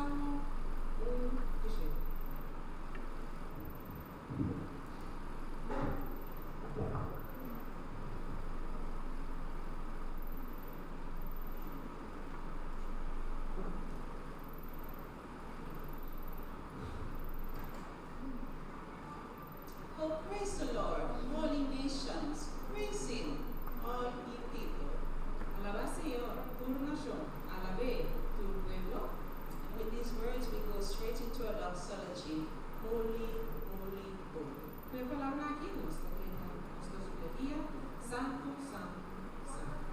Salmo 1:18. Oh, praise the Lord, holy nations, praise Him, all ye people. Alabad Señor, tu nación, alabé tu pueblo. And with these words, we go straight into a doxology. Holy, holy, holy. Con la palabra aquí nos sugería, santo, santo, santo.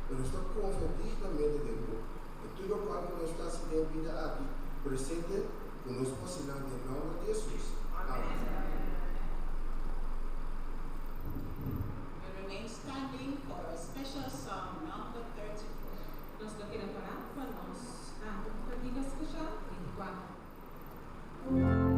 Pero estou convertidamente dentro. E tudo quanto nós está se dentro aqui, presente conosco assinando em nome de Jesus. Amém. We remain standing for a special song, number 34. Nós estamos aqui na parada para nós. Cantiga especial 24. Thank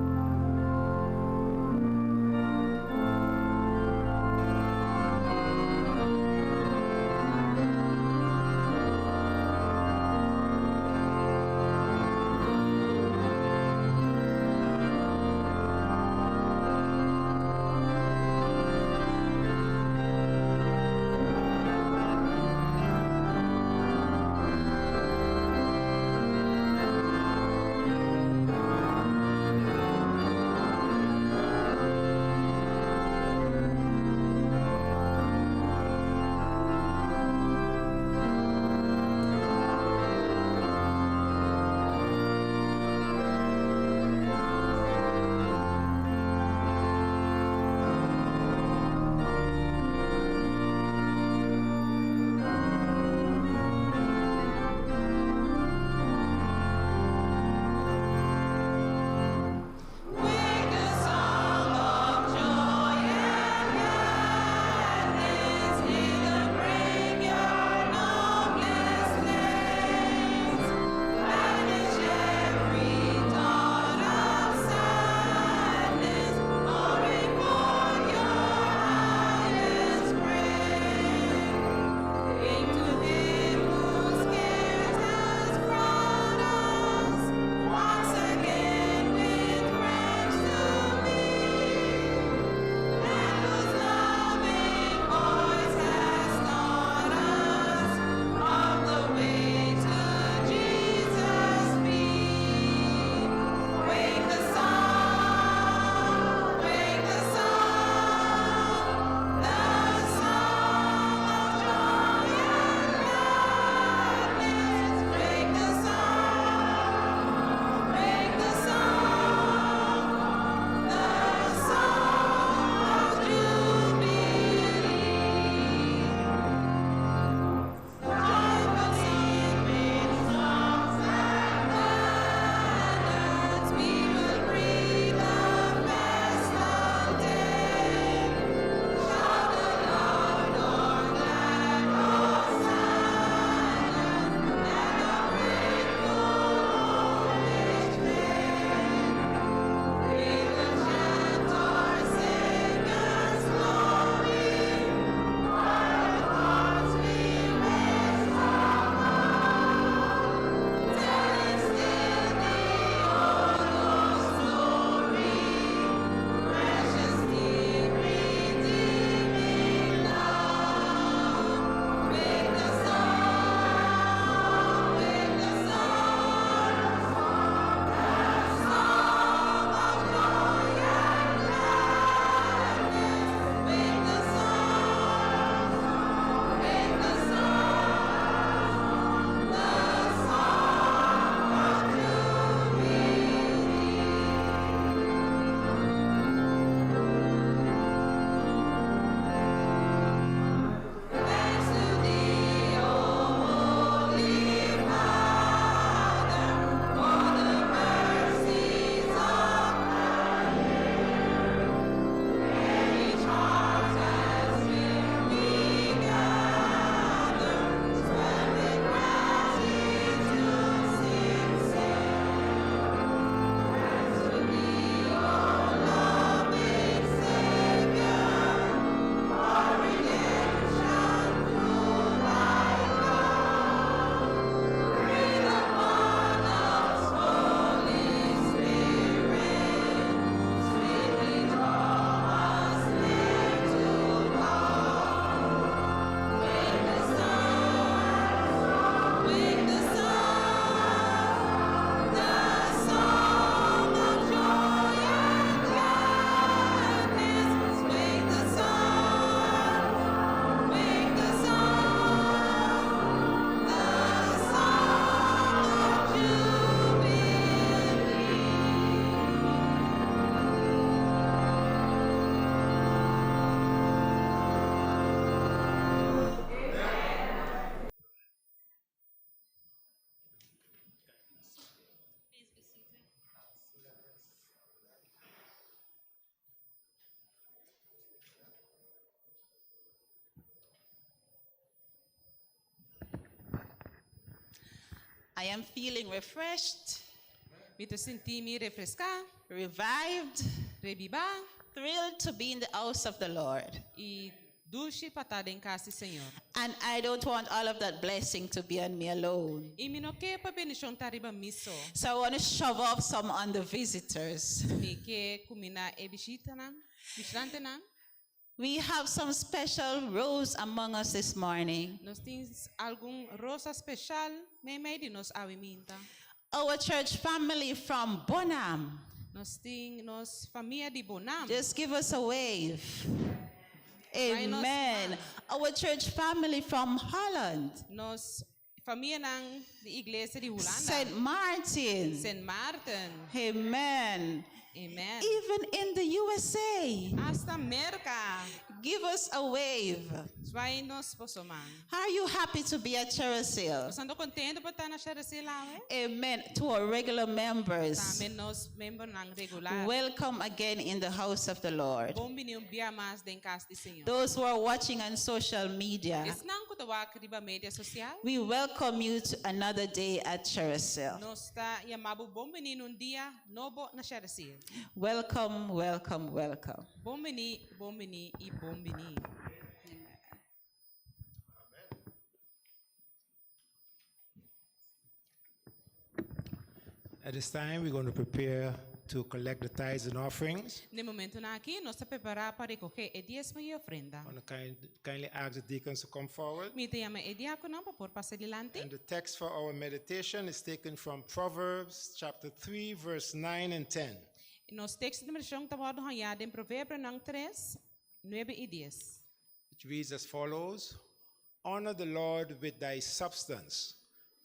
I am feeling refreshed, Me te senti-me refrescar, revived, revivar thrilled to be in the house of the Lord. e dulce para estar em casa do Senhor. And I don't want all of that blessing to be on me alone. E me não quer para bendição tariba miso. So I want to shove off some on the visitors. Me quer combinar e visita na, visitante na. We have some special rows among us this morning. Nós temos algum rosa especial meio de nós awiminta. Our church family from Bonham. Nós temos família de Bonham. Just give us a wave. Amen. Our church family from Holland. Nós família ng de igreja de Holanda. St. Martin. St. Martin. Amen. Amen. Even in the USA. Hasta America. Give us a wave. Vai nos posoman. Are you happy to be at Cher Asile? Nós ando contente por estar na Cher Asile. Amen. To our regular members. Também nós membros ng regular. Welcome again in the house of the Lord. Bom dia dia mais em casa do Senhor. Those who are watching on social media, Esnang ko tawa riba media social. we welcome you to another day at Cher Asile. Nós está yamabu bom num dia novo na Cher Asile. Welcome, welcome, welcome. Bom e bom bini. At this time, we're going to prepare to collect the tithes and offerings. No momento na aqui, nós está preparar para recolher e diezmo e ofrenda. I want to kindly ask the deacons to come forward. Me te llama e diácono para passar adiante. And the text for our meditation is taken from Proverbs chapter 3, verse 9 and 10. Nos textos de medição tawado hanhada em Provérbio ng 3, 9 e 10. It reads as follows: Honor the Lord with thy substance,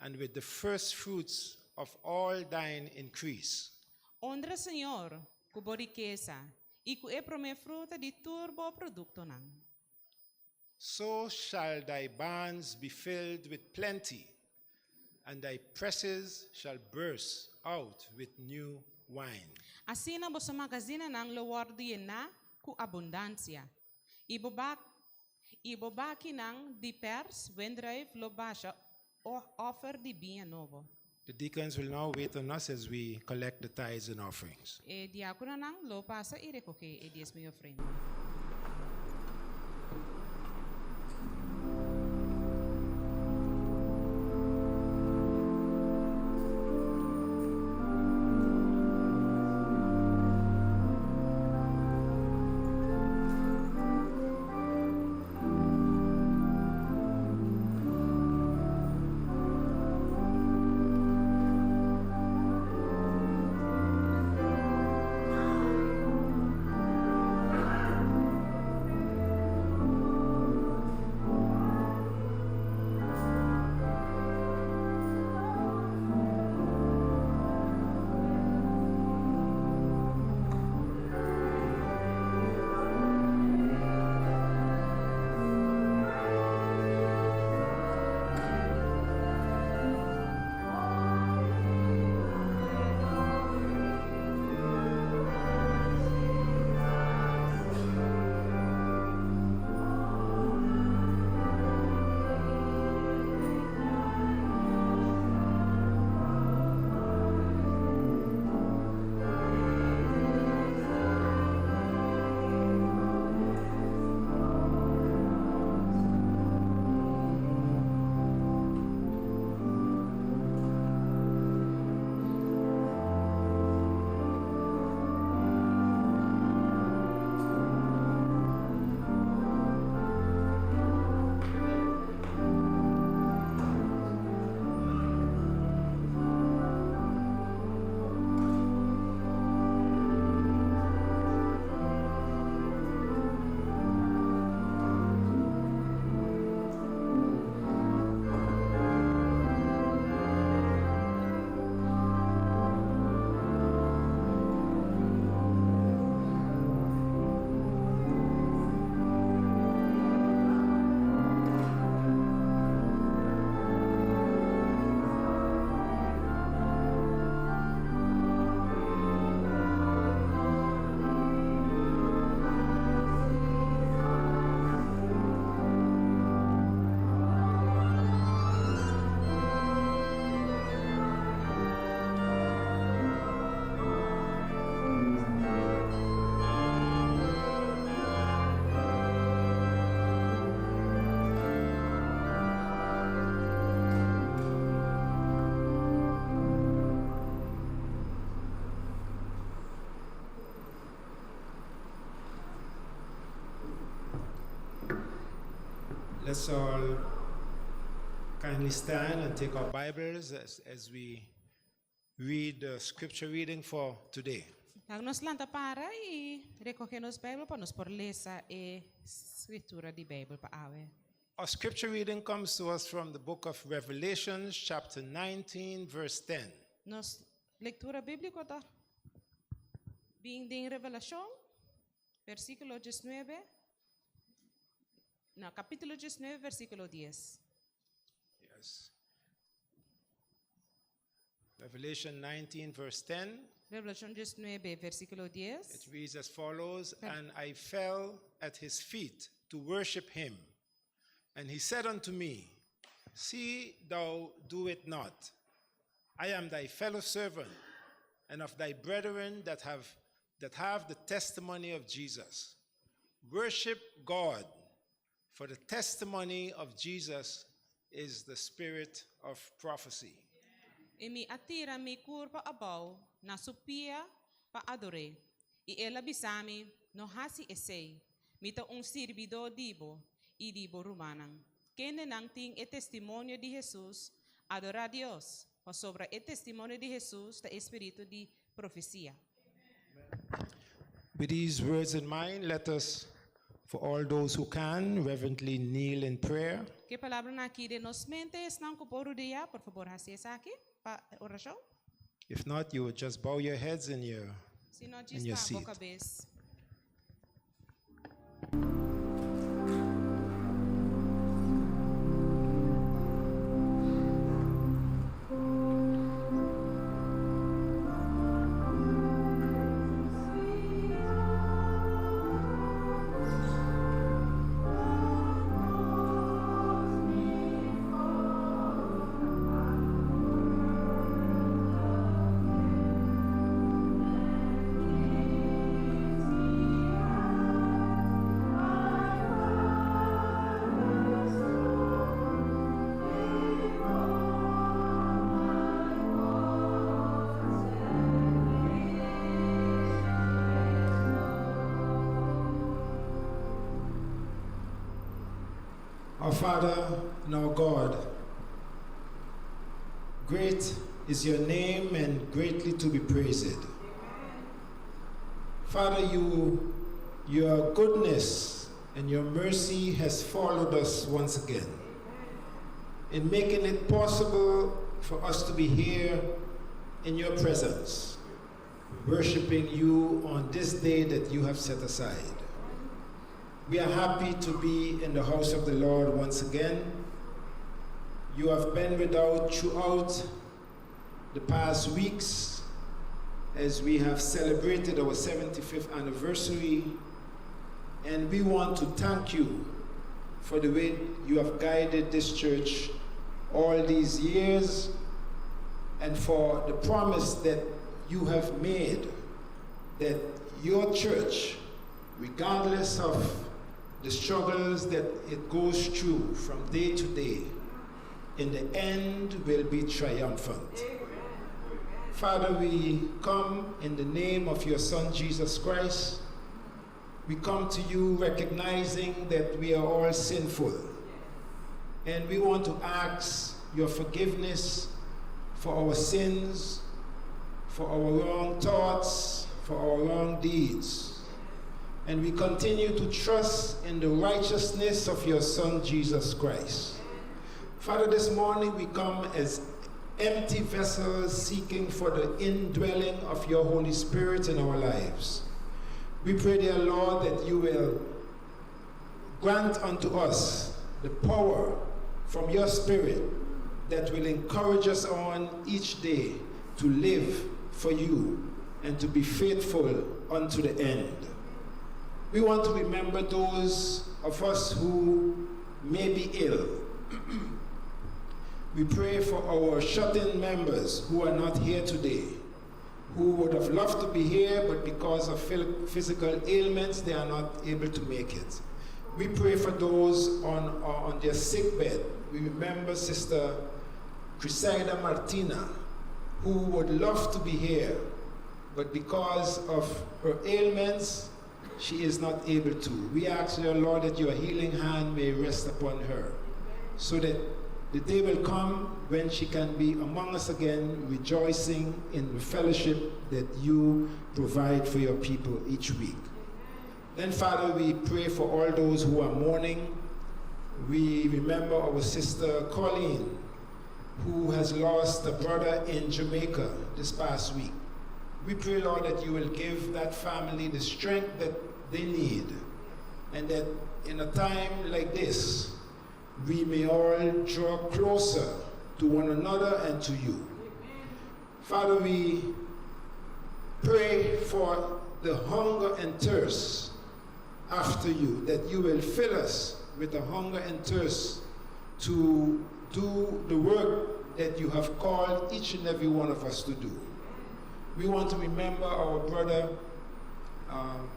and with the first fruits of all thine increase. Honra Senhor, cubo riqueza, e cu e prome fruta de turbo producto nang. So shall thy barns be filled with plenty, and thy presses shall burst out with new wine. Assim na bosa magazina ng luwardi na ku abundancia. Ibobaki ng dipers, wendrive, lobasha, o offer di binha novo. The deacons will now wait on us as we collect the tithes and offerings. E diácono ng lo pasa e recoge e diezmo e ofrenda. Let's all kindly stand and take our Bibles as we read the scripture reading for today. Nos lanta para e recoger nos Bible para nos por lesa e scrittura di Bible pa awe. Our scripture reading comes to us from the book of Revelation, chapter 19, verse 10. Nos lectura bíblica ta being din Revelación, versículo 19. No, capítulo 19, versículo 10. Yes. Revelation 19, verse 10. Revelación 19, versículo 10. It reads as follows, "And I fell at his feet to worship him. And he said unto me, See thou do it not. I am thy fellow servant, and of thy brethren that have the testimony of Jesus. Worship God, for the testimony of Jesus is the spirit of prophecy." E mi attira mi curva abaw na supia pa adore. I ela bisami no hasi esei. Mita servidor dibo e dibo rumanang. Kene nang ting e testimonio di Jesus adora Dios. O sobra e testimonio di Jesus ta espiritu di profecia. With these words in mind, let us, for all those who can, reverently kneel in prayer. Que palabra na aqui de nos mentes nang kuporo dia, por favor hasi esa aqui pa oração. If not, you would just bow your heads in your Se não In your diz seat. boca cabeça. Our Father and our God, great is your name and greatly to be praised. Father, your goodness and your mercy has followed us once again in making it possible for us to be here in your presence, worshiping you on this day that you have set aside. We are happy to be in the house of the Lord once again. You have been with us throughout the past weeks as we have celebrated our 75th anniversary, and we want to thank you for the way you have guided this church all these years and for the promise that you have made that your church, regardless of the struggles that it goes through from day to day, in the end will be triumphant. Father, we come in the name of your Son, Jesus Christ. We come to you recognizing that we are all sinful. And we want to ask your forgiveness for our sins, for our wrong thoughts, for our wrong deeds. And we continue to trust in the righteousness of your Son, Jesus Christ. Father, this morning we come as empty vessels seeking for the indwelling of your Holy Spirit in our lives. We pray, dear Lord, that you will grant unto us the power from your Spirit that will encourage us on each day to live for you and to be faithful unto the end. We want to remember those of us who may be ill. We pray for our shut-in members who are not here today, who would have loved to be here, but because of physical ailments, they are not able to make it. We pray for those on their sick bed. We remember Sister Crisaida Martina, who would love to be here, but because of her ailments she is not able to. We ask, dear Lord, that your healing hand may rest upon her, so that the day will come when she can be among us again, rejoicing in the fellowship that you provide for your people each week. Then, Father, we pray for all those who are mourning. We remember our sister Colleen, who has lost a brother in Jamaica this past week. We pray, Lord, that you will give that family the strength that they need, and that in a time like this, we may all draw closer to one another and to you. Father, we pray for the hunger and thirst after you, that you will fill us with a hunger and thirst to do the work that you have called each and every one of us to do. We want to remember our brother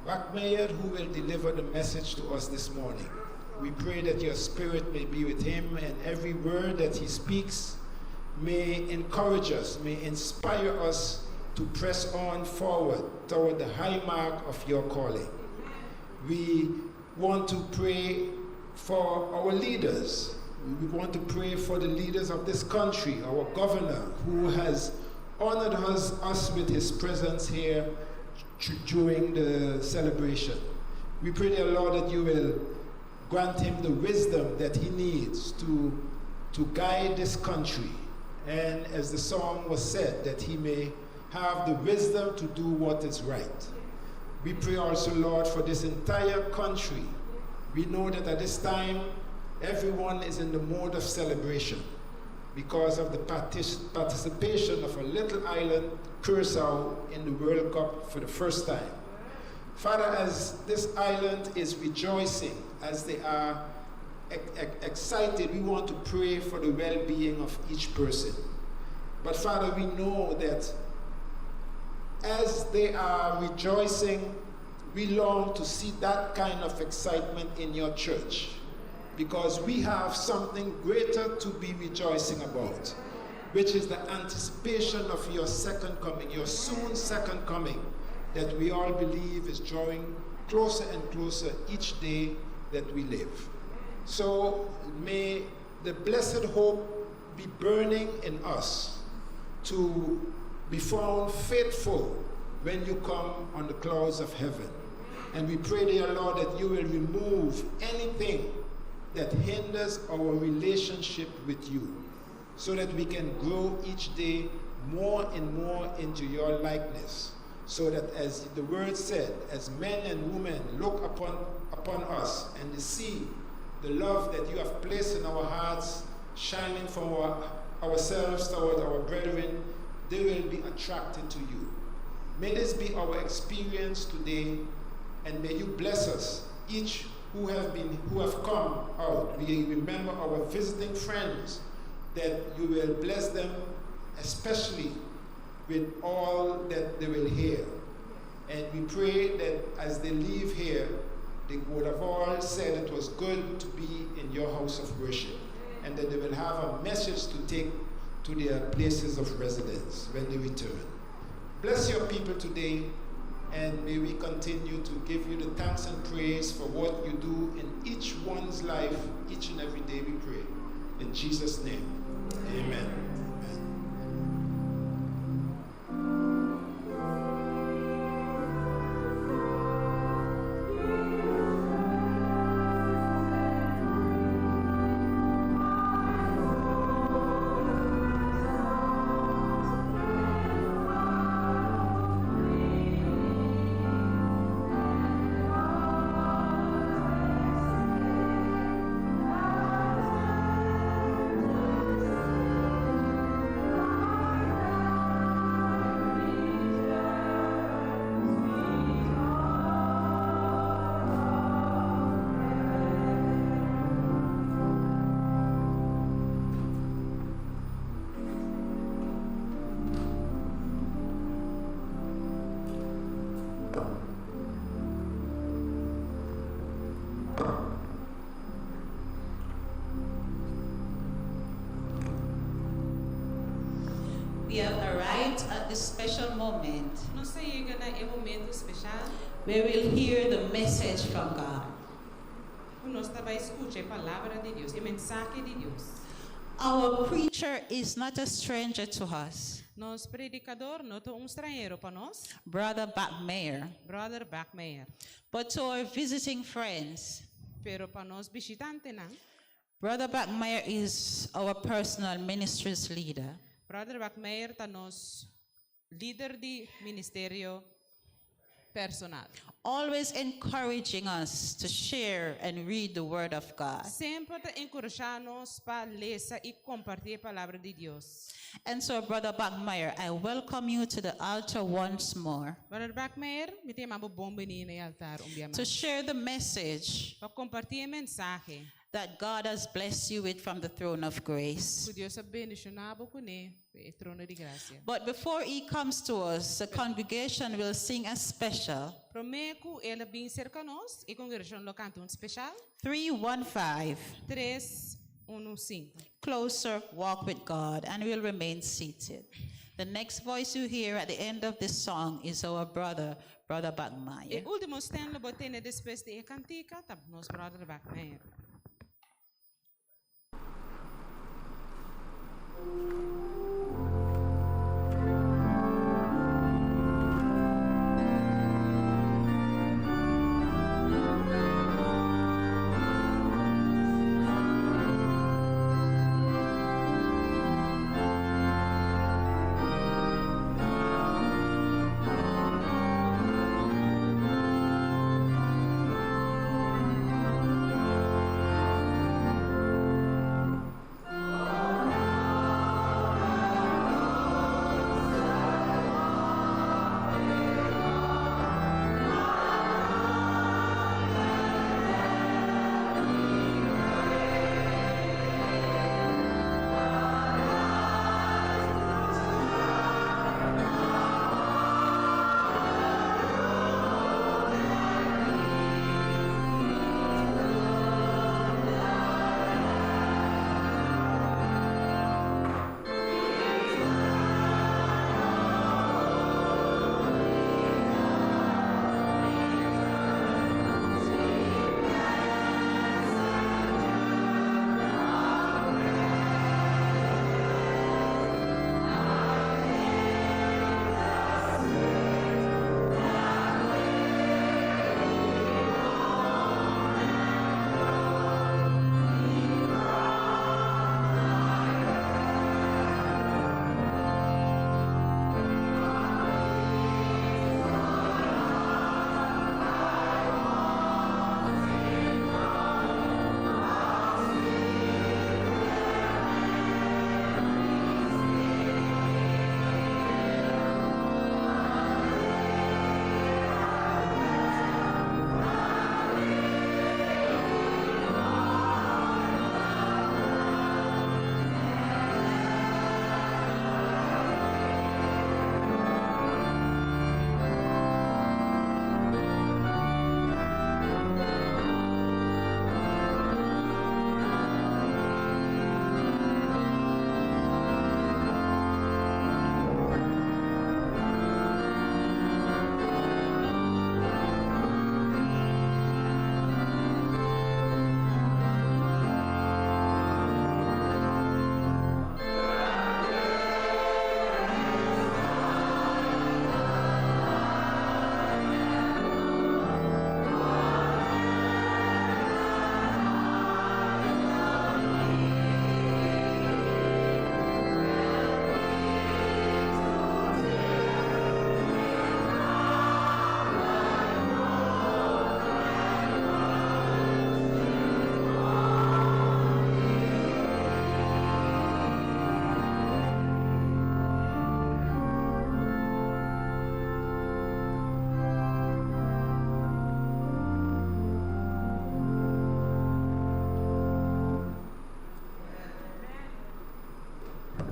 Bakmeyer, who will deliver the message to us this morning. We pray that your spirit may be with him, and every word that he speaks may encourage us, may inspire us to press on forward toward the high mark of your calling. We want to pray for our leaders. We want to pray for the leaders of this country, our governor, who has honored us with his presence here during the celebration. We pray, dear Lord, that you will grant him the wisdom that he needs to guide this country. And as the song was said, that he may have the wisdom to do what is right. We pray also, Lord, for this entire country. We know that at this time, everyone is in the mode of celebration because of the participation of a little island, Curacao, in the World Cup for the first time. Father, as this island is rejoicing, as they are excited, we want to pray for the well-being of each person. But Father, we know that as they are rejoicing, we long to see that kind of excitement in your church, because we have something greater to be rejoicing about, which is the anticipation of your second coming, your soon second coming, that we all believe is drawing closer and closer each day that we live. So may the blessed hope be burning in us to be found faithful when you come on the clouds of heaven. And we pray, dear Lord, that you will remove anything that hinders our relationship with you, so that we can grow each day more and more into your likeness, so that, as the word said, as men and women look upon us and they see the love that you have placed in our hearts shining from ourselves toward our brethren, they will be attracted to you. May this be our experience today, and may you bless us, each who have come out. We remember our visiting friends, that you will bless them, especially with all that they will hear. And we pray that as they leave here, they would have all said it was good to be in your house of worship, and that they will have a message to take to their places of residence when they return. Bless your people today, and may we continue to give you the thanks and praise for what you do in each one's life, each and every day we pray. In Jesus' name, amen. We have arrived at this special moment No sa iga na momento especial, where we'll hear the message from God. nós vai escutar a palavra de Deus, a mensagem de Deus. Our preacher is not a stranger to us. Nos predicador não é estrangeiro para nós, Brother Bakmeyer, Brother Bakmeyer. but to our visiting friends, Pero para nós visitante não. Brother Bakmeyer is our personal ministries leader. Brother Bakmeyer está nos líder de ministério personal. Always encouraging us to share and read the Word of God. Sempre está encorajando-nos para ler e compartilhar a palavra de Deus. And so, Brother Bakmeyer, I welcome you to the altar once more Brother Bakmeyer, me tem uma bom Bini no altar to share the message para compartilhar a mensagem that God has blessed you with from the throne of grace. que Deus abençoou com ele, o trono de graça. But before he comes to us, the congregation will sing a special Prometo ela vir cerca nós e a congregação lo canta especial 315, 315. Closer Walk with God, and we'll remain seated. The next voice you hear at the end of this song is our brother E Bakmeyer. último stand lo botene depois de cantica, tá nos Brother Bakmeyer.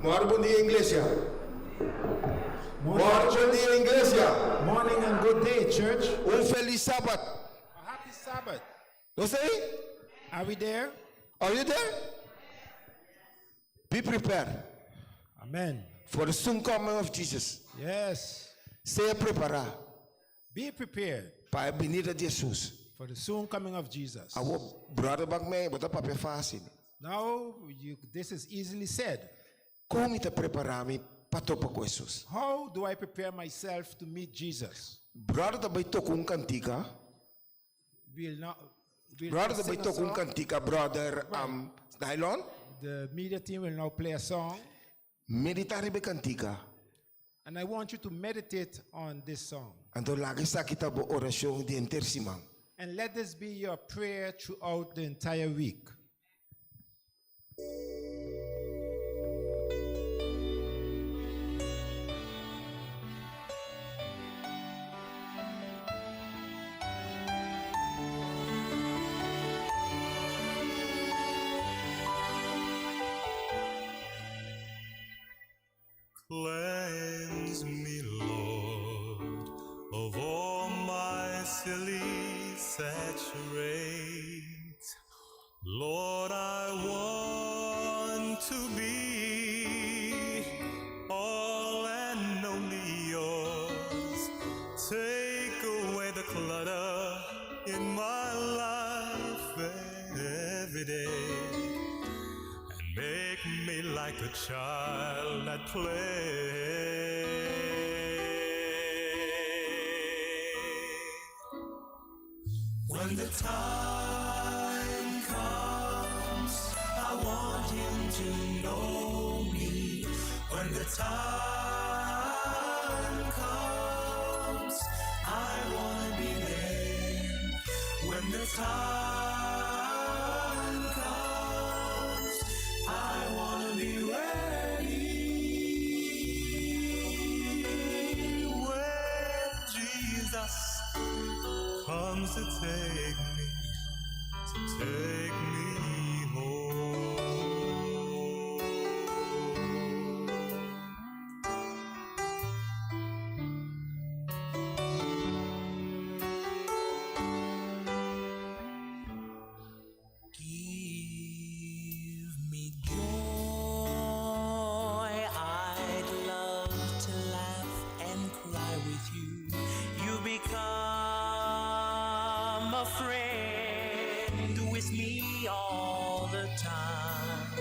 Mora bom dia, igreja. Morning, Mora bom dia, igreja. morning and good day, church. Feliz Sabat. A happy Sabbath. You say? Are we there? Are you there? Be prepared Amen. for the soon coming of Jesus. Yes. Seja preparado Be prepared para Bini de Jesus. for the soon coming of Jesus. Our brother Bakmeyer, bota papel fácil. Now, this is easily said. Como te preparami para topa com Jesus? How do I prepare myself to meet Jesus? Brother também tocou cantica. Brother também tocou cantica, brother Nylon. The media team will now play a song, Meditar be cantica. and I want you to meditate on this song. Então lagi sa kita bo orasyon di intersimang. And let this be your prayer throughout the entire week. Cleanse me, Lord, of all my silly saturate. Lord, I want to be all and only yours. Take away the clutter in my life every day. Make me like a child at play. When the time comes, I want him to know me. When the time comes, I want to be there. When the time comes, I want to be ready. When Jesus comes to take me home. Give me joy. I'd love to laugh and cry with you. You become a friend with me all the time.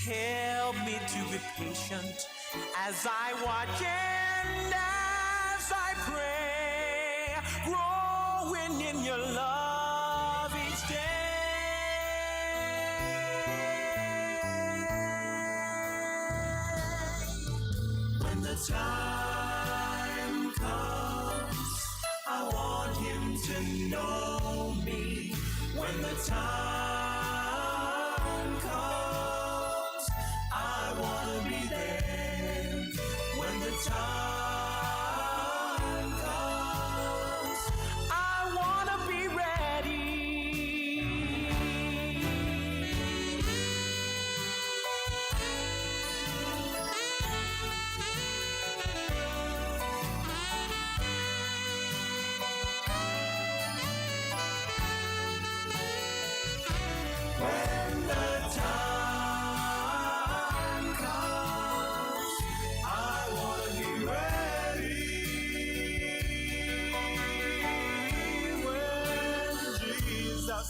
Help me to be patient as I watch and as I pray, growing in your love each day. When the time comes, I want him to know me. When the time comes, I want to be there. When the time comes, I want to be ready. When the time comes, I want to be ready. When Jesus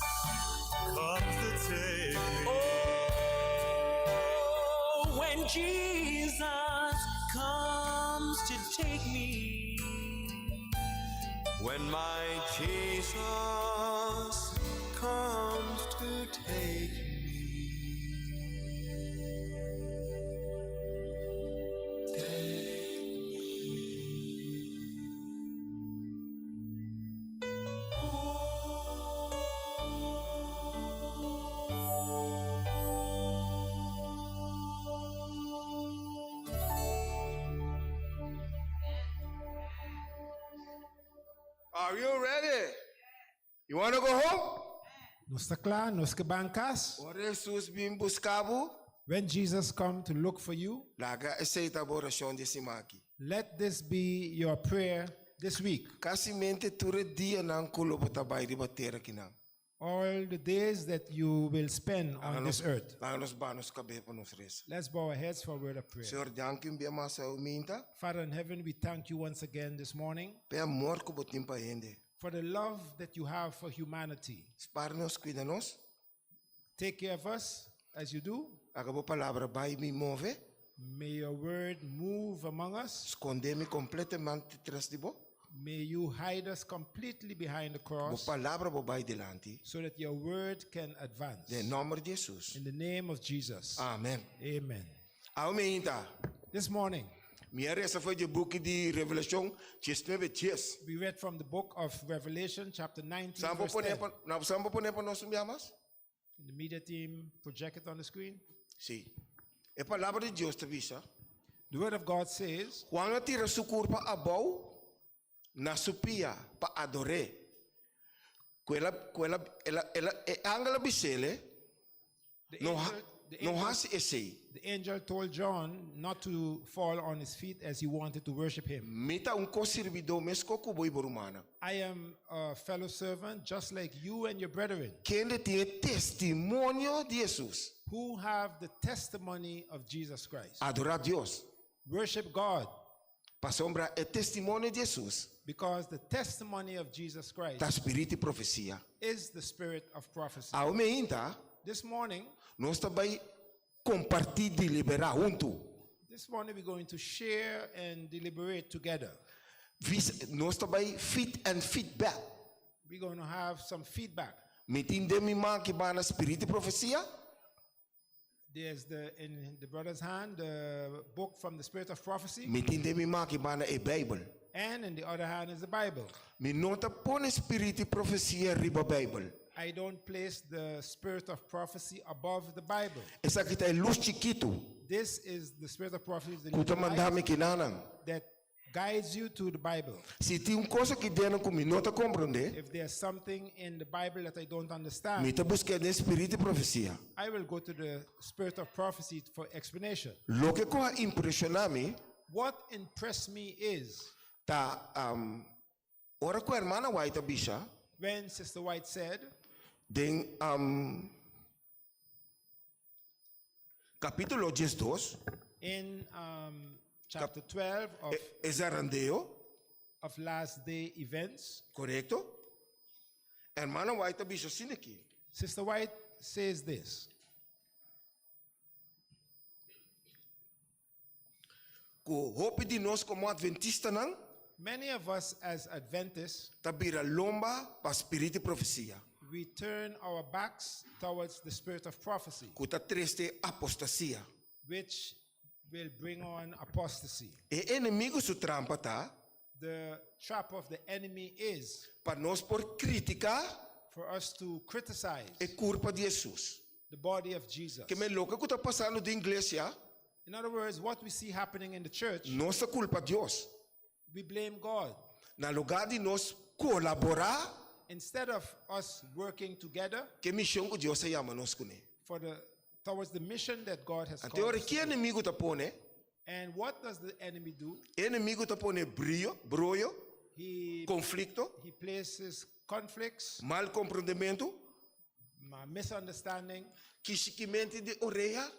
comes to take me. Oh, when Jesus comes to take me. When my Jesus comes to take me. Are you ready? You want to go home? Nos está claro, nos que bancas. O Jesus bim buscabo. When Jesus come to look for you, Laga aceita a oração de simaki. let this be your prayer this week. Kasi mente ture dia nang kulo bota bai di batera kinang. all the days that you will spend on this earth. Banos kabe pa nos res. Let's bow our heads for a word of prayer. Senhor, dank u bia masa uminta. Father in heaven, we thank you once again this morning Pe amor ko botim pa hende. for the love that you have for humanity. Spar-nos, cuida-nos. Take care of us as you do. Acabou palavra vai me move. May your word move among us. Esconde-me completamente atrás de bo. May you hide us completely behind the Bo cross palavra bo vai delante. so that your word can advance. De nome de Jesus. In the name of Jesus. Amen. Amen. Aumenta. This morning, Minha essa foi de book de Revelação, chesneve ches. we read from the book of Revelation, chapter 19, Sambo verse 10. pone pa nós miamas? The media team project it on the screen. Sim. É palavra de Deus te visa. The word of God says, Quando tira sucur pa abau, na supia pa adore. Quella ela angela bisele. the No angel, the no angel- has essay. the angel told John not to fall on his feet as he wanted to worship him. Mita co-servidor mesco cubo iborumana. I am a fellow servant just like you and your brethren Quem tem testemunho de Jesus. who have the testimony of Jesus Christ. Adorar Deus. Worship God Pa sombra é testemunho de Jesus. because the testimony of Jesus Christ Da espírito e profecia. is the spirit of prophecy. Aumenta, This morning, nós também compartilhar e liberar junto. This morning we're going to share and deliberate together. Nós também fit and feedback. We're going to have some feedback. Metinde mi man que vai na espírito e profecia. There's in the brother's hand the book from the spirit of prophecy, Metinde mi man que vai na e Bible. and in the other hand is the Bible. Mi nota pone espírito e profecia riba Bible. I don't place the spirit of prophecy above the Bible. Essa aqui tá luz chiquito. This is the spirit of prophecy, the Kuta little light mandame que nanang. that guides you to the Bible. Se tem coisa que dentro que mi nota compreender, If there's something in the Bible that I don't understand, mi ta busca de espírito e profecia. I will go to the spirit of prophecy for explanation. Lo que coa impressionar me, What impressed me is tá ora com a irmã White Bisha, when Sister White said, den capítulo 12, in chapter 12 exarandeo, of last day events, correto? Irmã White Bisha sin aqui. Sister White says this: Co hope de nós como adventista não, many of us as Adventists, tá vira lomba para espírito e profecia. we turn our backs towards the spirit of prophecy, Co tá triste apostasia. which will bring on apostasy. E inimigo su trampa tá The trap of the enemy is para nós por crítica for us to criticize e culpa de Jesus. the body of Jesus. Que me louca que tá passando de igreja, In other words, what we see happening in the church, nossa culpa Deus. we blame God. Na lugar de nós colaborar, Instead of us working together que missão que Deus chama nós com. towards the mission that God has Ante called ora us que to do. inimigo tá pone? And what does the enemy do? Inimigo tá pone broio, He conflito, places conflicts, mal compreendimento, misunderstanding, quischimento de orelha.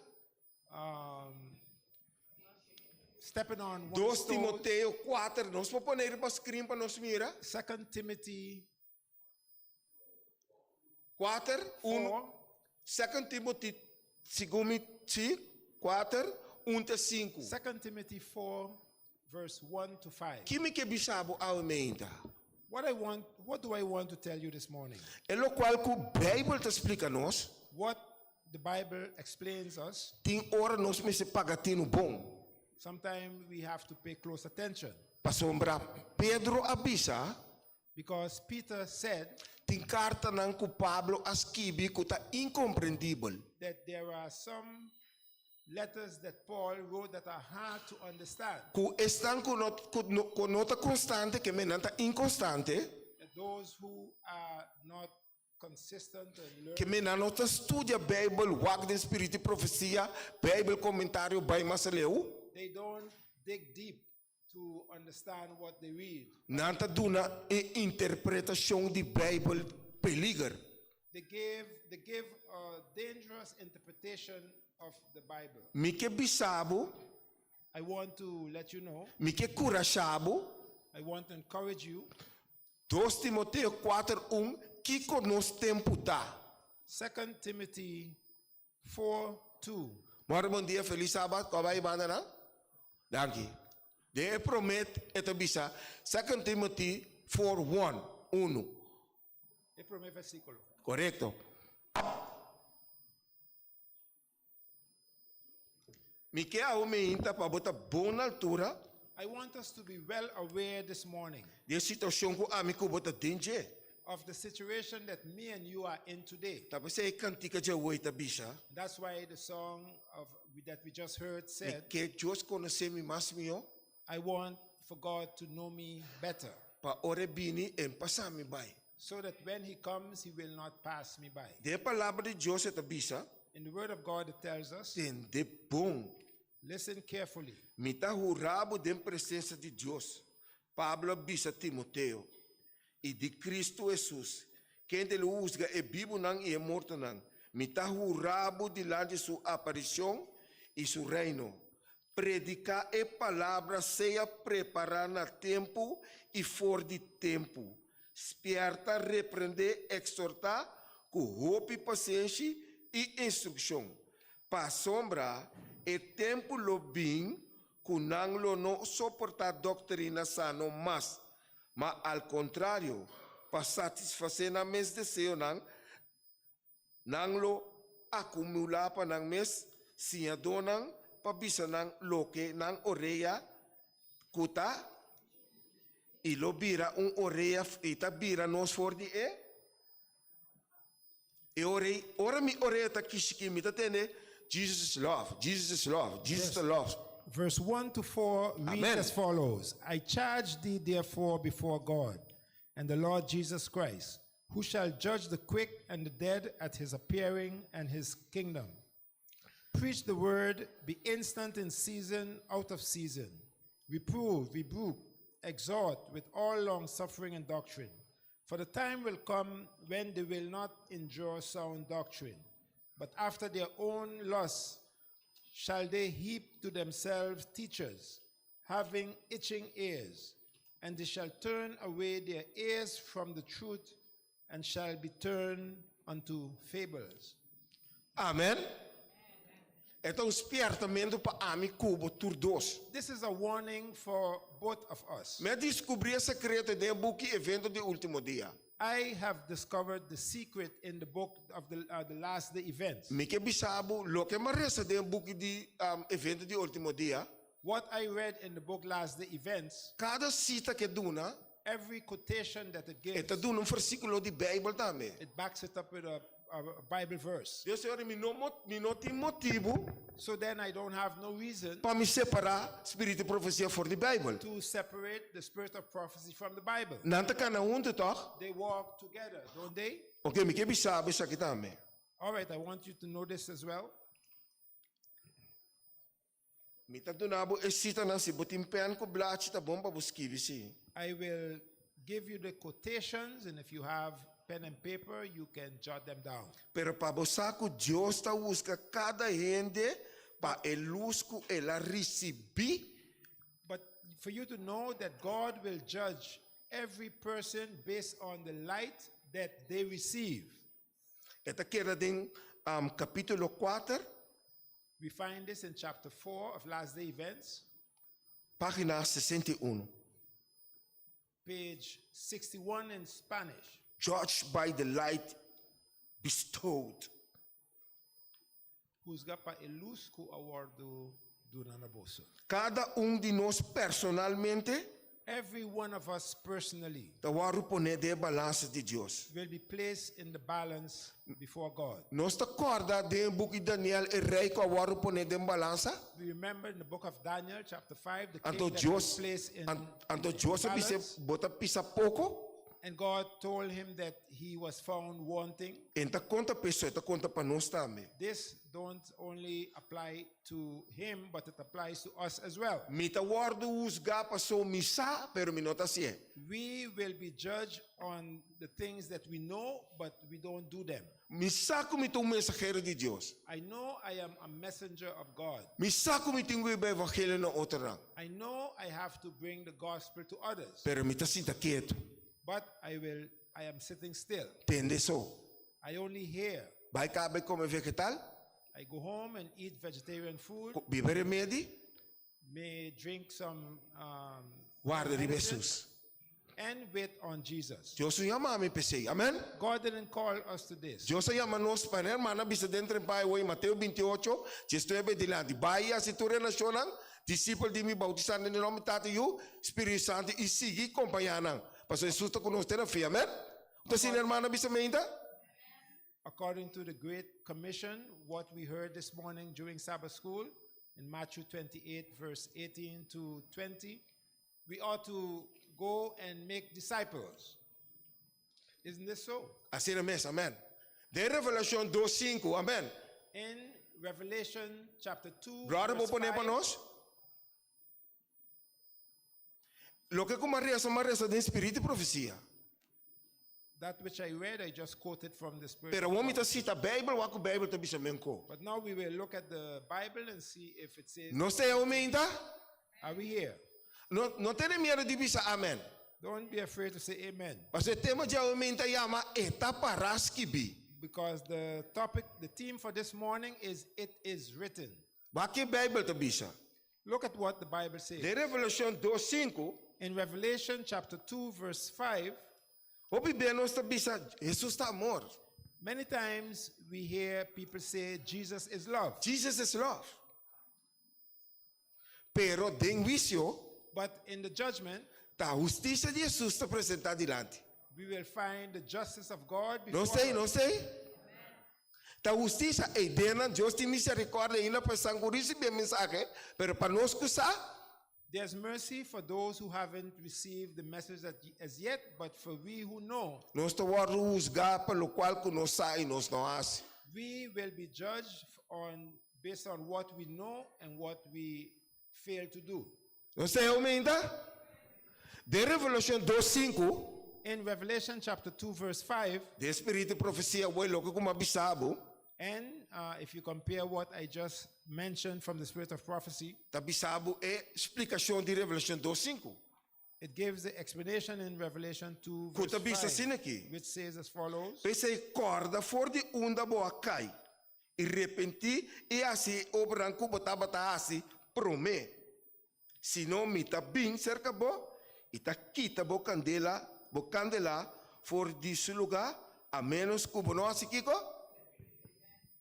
stepping on 2 one's toes. Timoteo 4, nós vamos pôr para screen para nós mira. 2 Timothy 4, 1, 4, 2 Timothy 4, 1 a 5. 2 Timothy 4, verse 1 to 5. Kimi que bisabo aumenta. What do I want to tell you this morning? É lo qual que o Bible te explica nós, What the Bible explains us, tem hora nós me se pagatino bom. sometimes we have to pay close attention. Pa sombra Pedro abisa, Because Peter said tem carta ng ku Pablo a Skirbi que tá incompreendível. that there are some letters that Paul wrote that are hard to understand. Ku están con nota constante que me nanta inconstante, That those who are not consistent and que learn, me nota estudia Bible, wag de espírito e profecia, Bible comentário by masaleu, they don't dig deep to understand what they read. nanta duna e interpretação de Bible peliger. they give a dangerous interpretation of the Bible. Mike bisabo, I want to let you know, Mike curachabo, I want to encourage you. 2 Timoteo 4:1, kiko nos tempo tá. 2 Timothy 4:2. Mora bom dia, feliz Sabat, kabay banda na? Danke. De promet ito bisa 2 Timothy 4:1. É o primeiro versículo. Correcto. Mike a umeinta para botar boa altura. I want us to be well aware this morning De situação ko ami ko botar danger. of the situation that me and you are in today. Tapos ay kantika je woita bisa. That's why the song that we just heard said, Que Dios conhece mi mais mio. I want for God to know me better, Pa ore bini en pasami bai. so that when he comes, he will not pass me by. De palavra de Dios esta bisa. In the word of God, it tells us, Tem de bom. listen carefully. Mita hurabo de presença de Deus. Pablo bisa Timoteo. E de Cristo Jesus. Quem ele usga é vivo não e é morto não. Mita hurabo diante de sua aparição e seu reino. Predicar a palavra seja preparar na tempo e fora de tempo. Esperta, repreender, exortar, com roupa e paciência e instrução. Para sombra, é tempo lo bem, que não suportar doutrina sano mas ao contrário, para satisfazer na mes desejo não lo acumular para não mes sinha donan para bisa não lo que não oreia kuta e lo bira oreia ita bira nos for de e ora mi oreia ta kishiki mi ta tene Jesus is love, Jesus is love, Jesus is love. Verse 1 to 4 reads Amen. as follows. I charge thee therefore before God and the Lord Jesus Christ, who shall judge the quick and the dead at his appearing and his kingdom. Preach the word, be instant in season, out of season. Reprove, rebuke, exhort with all long suffering and doctrine. For the time will come when they will not endure sound doctrine, but after their own lusts shall they heap to themselves teachers, having itching ears, and they shall turn away their ears from the truth, and shall be turned unto fables. Amen. Ito ang spiertamento pa ami kubo turdos. This is a warning for both of us. Me descobri a secreto de buki evento de último dia. I have discovered the secret in the book of the last day events. Me que bisabo lo que maresa de buki de evento de último dia. What I read in the book last day events, Cada cita que duna, every quotation that it gives, ito duna versículo de Bible tame. it backs it up with a Bible verse. Deus senhor me não tem motivo So then I don't have no reason para me separar espírito de profecia for the Bible. to separate the spirit of prophecy from the Bible. Nanta kana junto toch? They walk together, don't they? Okay, me que bisabo sa kitame. All right, I want you to know this as well. Me ta dunabo e cita na si butimpean ko blachi ta bomba buskivi si. I will give you the quotations, and if you have pen and paper, you can jot them down. Pero para saco Deus ta busca cada gente para elusco ela recebi. But for you to know that God will judge every person based on the light that they receive. Esta queda din capítulo 4, We find this in chapter 4 of Last Day Events, página 61. page 61 in Spanish. Judged by the light bestowed. Juzga pa elus ku awardo dunanaboso. Cada de nós personalmente Every one of us personally tawaru pone de balança de Deus. will be placed in the balance before God. Nós ta corda de buki Daniel e rei ko awaru pone de balança. We remember in the book of Daniel, chapter 5, the king Anto that was Deus, placed in anto the Deus balance, bota pisa pouco. And God told him that he was found wanting. En ta conta pessoa, ta conta para nós também. This don't only apply to him, but it applies to us as well. Mita wardo usga paso misa, pero minota si é. We will be judged on the things that we know, but we don't do them. Misa kumito um mensageiro de Deus. I know I am a messenger of God. Misa kumitingo iba evangelho na outra. I know I have to bring the gospel to others, Pero mita sinta quieto. but I am sitting still. Tende so. I only hear. Vai cabe come vegetal? I go home and eat vegetarian food, Vive remedi? may drink some Guarda de medicine, Jesus. and wait on Jesus. Deus llama a mi PC. Amen. God didn't call us to this. Deus llama nos para hermana bisa dentro en pai hoy Mateo 28, 19 dilante. Vaya si tu relacionan, discípulo de mi bautizando en el nombre de Dios, Espíritu Santo y sigue acompañando. Pastor Jesus está con usted na fe. Amen. Entonces hermana bisa meinta? According to the Great Commission, what we heard this morning during Sabbath school, in Matthew 28, verse 18 to 20, we ought to go and make disciples. Isn't this so? Así na mes. Amen. De Revelación 2:5. Amen. In Revelation chapter 2, Brother, verse vou poner para 5, nós. Lo que como reza de espírito e profecia. that which I read, I just quoted from the Spirit. Pero of vamos God. a cita Bible, wako Bible ta bisa menko. But now we will look at the Bible and see if it says, No sei aumenta? are we here? No tiene miedo de bisa amen. Don't be afraid to say amen. Parce que tema de aumenta llama etapa raskibi. Because the topic, the theme for this morning is It Is Written. Waki Bible ta bisa. Look at what the Bible says. De Revelación 2:5, In Revelation chapter 2, verse 5, opi benos ta bisa, Jesus está amor. many times we hear people say Jesus is love. Jesus is love. Pero den juicio, But in the judgment, ta justicia de Jesus está presentada delante. we will find the justice of God before No sei, us. no sei. Ta justicia é dena, Deus tem misericórdia ainda para sangurice bem mensagem, pero para nós kusá, There's mercy for those who haven't received the message as yet, but for we who know, nós te vamos juzgar pelo qual que nós sai, nós não hace. we will be judged based on what we know and what we fail to do. Não sei aumenta? De Revelação 2:5, In Revelation chapter 2, verse 5, de Espírito e Profecia, o louco como abisabo, and if you compare what I just mentioned from the Spirit of Prophecy, abisabo é explicação de Revelação 2:5. it gives the explanation in Revelation 2, verse Kuta bisa 5, assim aqui. which says as follows. Pensei corda for de onda boa cai. E repenti e assim o branco botava ta assim prome. Se não me tá bem cerca bo, e tá quita bo candela for desse lugar, a menos que o não assim kiko.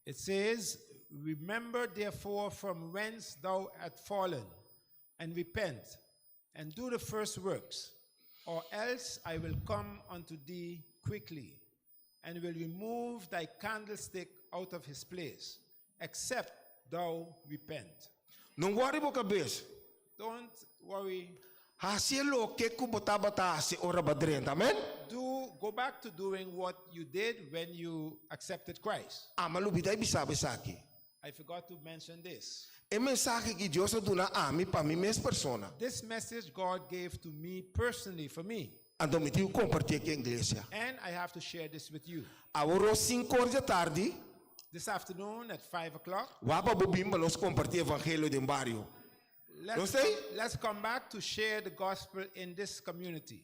It says, remember therefore from whence thou art fallen, and repent, and do the first works, or else I will come unto thee quickly, and will remove thy candlestick out of his place, except thou repent. Não worry bo cabeça. Don't worry. Assim lo que ku botava ta assim ora badrenta, amen? Go back to doing what you did when you accepted Christ. Amalubida ibisabe sa aqui. I forgot to mention this. É mensagem que Deus dona a mim para mim mesma persona. This message God gave to me personally for me. Ando me tiu compartilhar aqui a igreja. And I have to share this with you. Agora 5 horas da tarde, This afternoon at 5 o'clock, wapa bobimba nos compartilhar evangelho de barrio. let's come back to share the gospel in this community.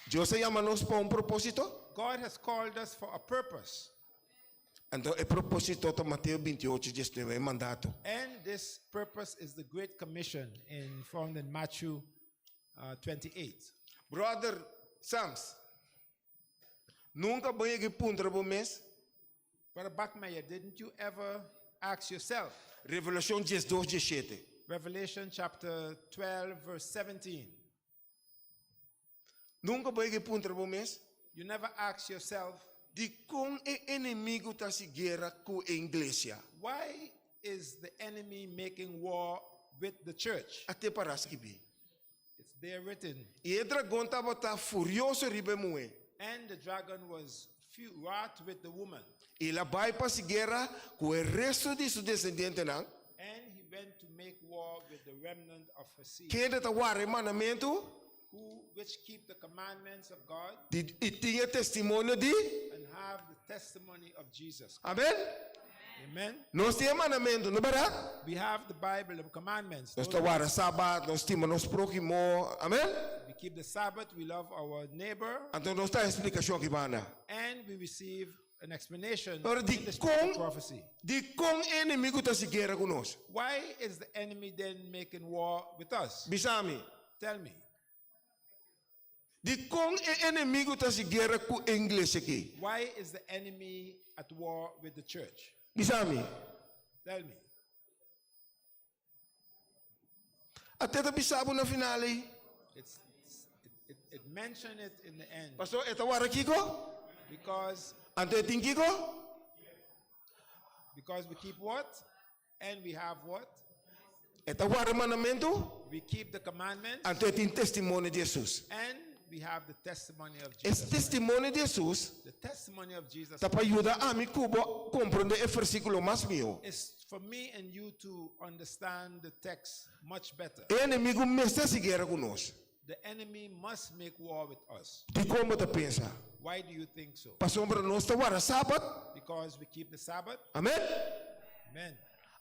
Deus chama-nos para propósito. God has called us for a purpose. Então, é propósito de Mateus 28, 19, é mandato. And this purpose is the Great Commission found in Matthew 28. Brother Sams, nunca banha que puntra bo mês? Brother Bakmeyer, didn't you ever ask yourself? Revelação 12, 17. Revelation chapter 12, verse 17. Nunca banha que puntra bo mês? You never ask yourself, De com é inimigo ta se guerra com a igreja? why is the enemy making war with the church? Até para escrever. It's there written, E o dragão estava furioso ribe moe. and the dragon was wrath with the woman, E lá vai para a guerra com o resto de seus descendentes não. and he went to make war with the remnant of her seed, Quem está o mandamento which keep the commandments of God e tinha testemunho de. and have the testimony of Jesus. Amém? Amen. Nós temos mandamento, não é verdade? We have the Bible, the commandments. Nós Those temos Sabat, nós temos nosso próximo. Amém? We keep the Sabbath, we love our neighbor, Então nós temos explicação aqui, mana. and we receive an explanation Ora, in the spirit of prophecy. de com inimigo está se guerra conosco. Why is the enemy then making war with us? Bisami, Tell me. de com inimigo está se guerra com a igreja aqui. Why is the enemy at war with the church? Bisami, Tell me. até tá bisabo na finale. It mentioned it in the end. Pastor, esta wara kiko? Because Ante ting kiko? we keep what? And we have what? Esta wara mandamento? We keep the commandments, Ante ting testemunho de Jesus. and we have the testimony of Esse Jesus. testemunho de Jesus The testimony of Jesus tá para ajudar a mim cubo compreender o versículo mais meu. is for me and you to understand the text much better. O inimigo me está se guerra conosco. The enemy must make war with us. De como tu pensa? Why do you think so? Pastor, para nós está wara Sabat. Because we keep the Sabbath. Amém? Amen.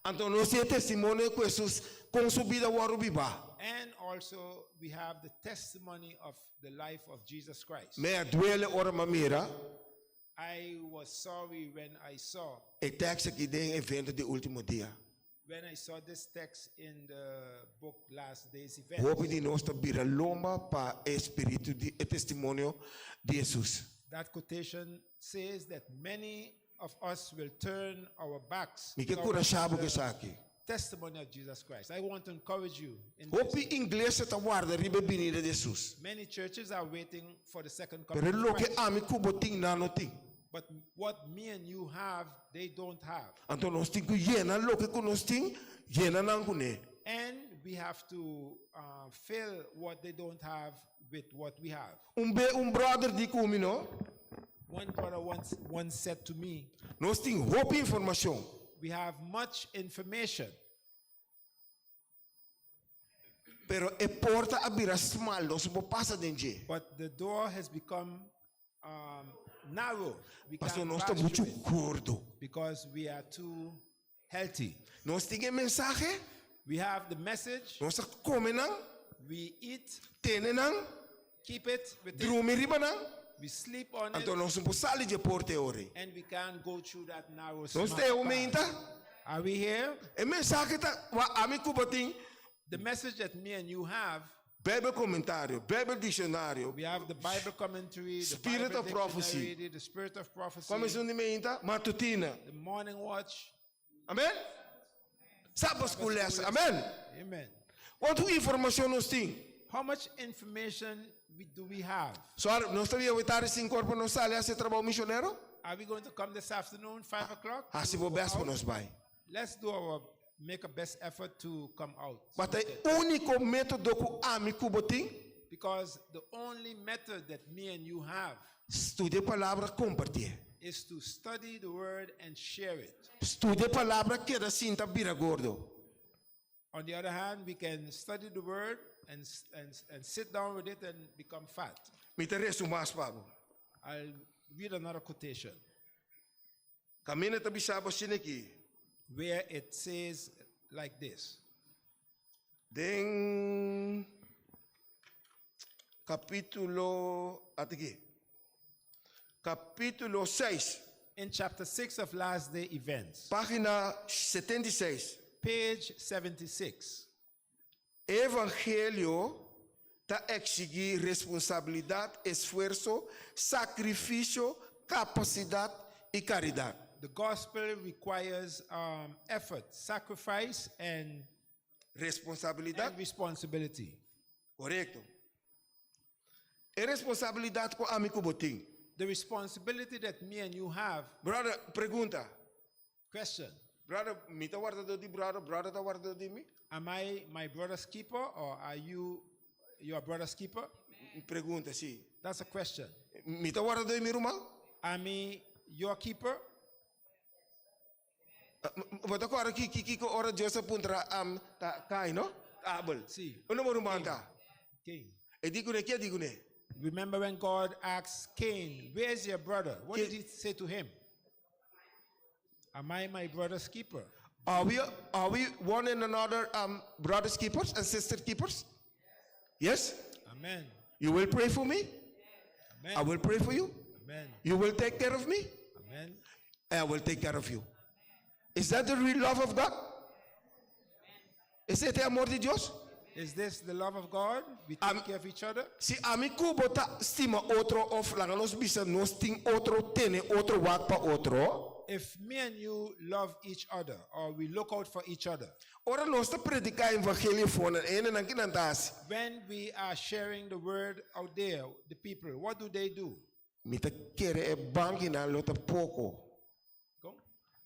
Então nós temos testemunho com Jesus com sua vida wara viva. And also we have the testimony of the life of Jesus Christ. Me duele ora mamira. I was sorry when I saw E texto aqui tem evento de último dia. this text in the book Last Days Event. Hope de nós está vira lomba para espírito de testemunho de Jesus. That quotation says that many of us will turn our backs Me que towards cura chabo que the saque. testimony of Jesus Christ. I want to encourage you in Hope this. inglês está guarda ribe Bini de Jesus. Many churches are waiting for the second coming Pero of lo que Christ. ami kubo ting na no ting. But what me and you have, they don't have. Então nós tem que llena lo que nós tem, llena nang kune. And we have to fill what they don't have with what we have. Brother di kumi no. One brother once said to me, Nós tem hope informação. we have much information, Pero e porta abira small, nós mo passa dentro. but the door has become narrow. We Pastor, can't nós pass está muito through it gordo. because we are too healthy. Nós tem mensagem, We have the message, nós come nang, we eat, tene nang, keep it with it, drumi riba nang. we sleep on Então it, nós não sali de porta ore. and we can't go through that narrow Nós smart tem path. menta. Are we here? E mensagem tá wa ami kubo ting. The message that me and you have, Bible comentário, Bible dicionário. we have the Bible commentary, the Spirit Bible of prophecy. dictionary, the spirit of prophecy, Como isso menta? Matutina. the morning watch. Amém? Sabbath school lesson. Amém? Amen. Quanto informação nós temos? How much information do we have? So, nós estamos evitar esse corpo não sale a esse trabalho missionário? Are we going to come this afternoon, 5 o'clock? Se to for go best out? para nós vai. Let's make a best effort to come out. Mas o único método que ami kubo tem, Because the only method that me and you have estude a palavra, compartilhe. is to study the word and share it. Estude a palavra que da cinta vira gordo. On the other hand, we can study the word and sit down with it and become fat. Me interessa mais, Pablo. I'll read another quotation Camina tabi sabo sineki. where it says like this. Den capítulo atiki. Capítulo 6, In chapter 6 of Last Day Events, página 76. page 76. Evangelho está exigir responsabilidade, esforço, sacrifício, capacidade e caridade. The gospel requires effort, sacrifice, and Responsabilidade, responsibility. correto. É responsabilidade com o amigo botim. The responsibility that me and you have. Brother, pergunta. Question. Brother, me está guardando de brother, brother está guardando de mim? Am I my brother's keeper, or are you you're a brother's keeper? Pergunta, sim. That's a question. Mita wara do mi rumah? Ami, your keeper? Bota ko ara ki ko ora Joseph puntra ta kai no? Abel. Si. Ano mo rumah ta? Cain. E di gune kia di gune. Remember when God asked Cain, where's your brother? What did he say to him? Am I my brother's keeper? Are we one and another brothers keepers and sister keepers? Yes? Amen. You will pray for me? Amen. I will pray for you. Amen. You will take care of me? Amen. I will take care of you. Is that the real love of God? ¿Es este amor de Dios? Is this the love of God? We take care of each other? Si ami kubo ta stima otro of langanos bisa nos ting otro tene otro wak pa otro. If me and you love each other, or we look out for each other, Ora nos ta predica evangelio fona ene nang kinantas. when we are sharing the word out there, the people, what do they do? Mita kere e bangi na lota poco. Go.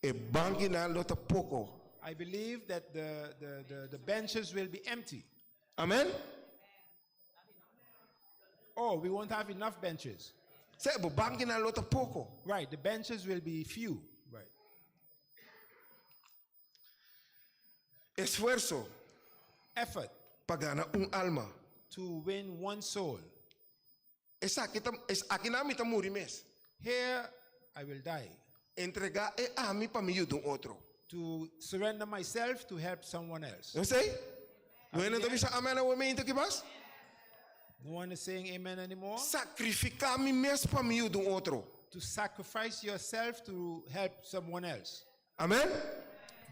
E bangi na lota poco. I believe that the benches will be empty. Amen? Oh, we won't have enough benches. Sebo bangi na lota poco. Right, the benches will be few. Right. Esfuerzo Effort pagana un alma. to win one soul. Es aquí na mita muri mes. Here I will die. Entregar e ami pa mi yudong otro. To surrender myself to help someone else. No sei? No é nada bisa amen na wame into kibas? No one is saying amen anymore. Sacrificar mi mes pa mi yudong otro. To sacrifice yourself to help someone else. Amen?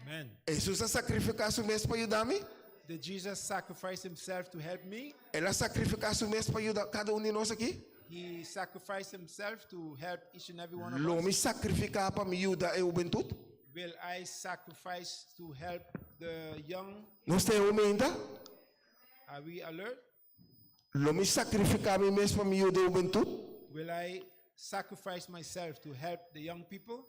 Amen. Jesus a sacrificar su mes pa yudami? Did Jesus sacrifice himself to help me? Ela sacrificar su mes pa yuda cada um de nós aqui? He sacrificed himself to help each and every one of Lo mi us. sacrificar pa mi yuda e juventud? Will I sacrifice to help the young? Nós te aumenta? Are we alert? Lo mi sacrificar mi mes pa mi yuda e juventud? Will I sacrifice myself to help the young people?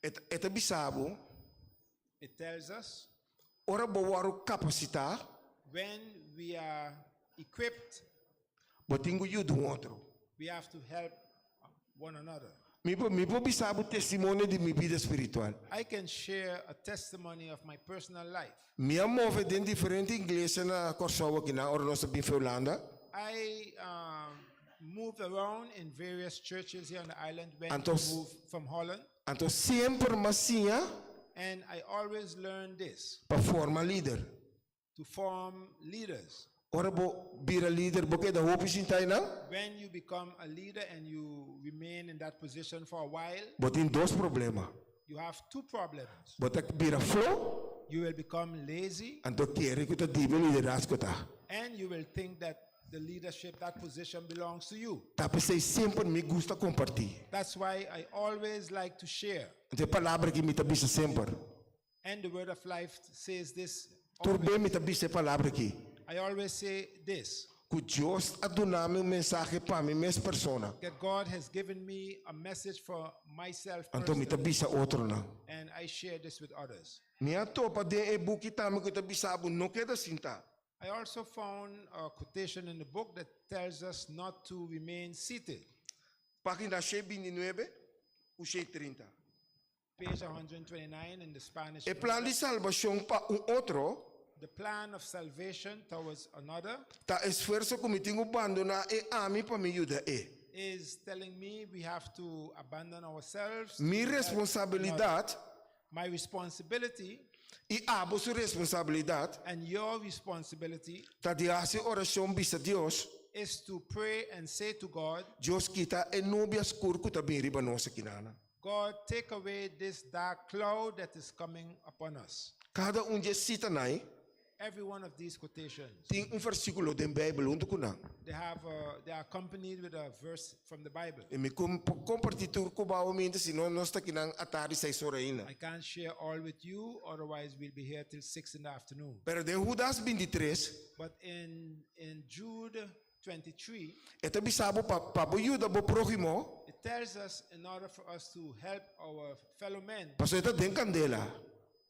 Eta bisabo, It tells us ora bawaru kapasita, when we are equipped, botingo yudong otro. we have to help one another. Mi po bisabo testimonio di mi vida espiritual. I can share a testimony of my personal life. Mi amove den differente inglese na Kosovo kina ora nós bin Holanda. I moved around in various churches here on the island when Antos- I moved from Holland. Anto sempre masia And I always learned this, pa forma líder. to form leaders. Ora bo bira líder bo da hopi sintay na. When you become a leader and you remain in that position for a while, Botin dos problema. you have two problems. Botak bira flow, You will become lazy, anto quiere que ta dibe liderazgo ta. and you will think that the leadership, that position belongs to you. Tapos say sempre me gusta compartir. That's why I always like to share. Ante palavra que me tabisa sempre. And the word of life says this. Turbe always. me tabisa palavra aqui. I always say this, Que Deus aduname um mensagem para mim mes persona. that God has given me a message for myself Anto me personally, tabisa outro na. and I share this with others. Minha topa de e buki tamo que tabisa abu no queda sinta. I also found a quotation in the book that tells us not to remain seated. Página 29, o 30. Page 129 in the Spanish. E plan de salvação para outro, The plan of salvation towards another tá esforço como tenho abandonar e ami para me ajudar e. is telling me we have to abandon ourselves. to Mi help responsabilidade another. My responsibility e abo sua responsabilidade and your responsibility tá de fazer oração bisa Deus. is to pray and say to God, Deus quita e nubia escuro que tá bem riba nossa kinana. God, take away this dark cloud that is coming upon us. Cada dia cita nai Every one of these quotations, tem versículo da Bíblia onde kunang. they are accompanied with a verse from the Bible. E me compartilhar com o mente senão nós tá kinang atari 6 horas ainda. I can't share all with you, otherwise we'll be here till 6 in the afternoon. Pero de Judas 23, But in Jude 23, esta bisabo pa ajuda bo próximo, it tells us in order for us to help our fellow men, paso esta den candela.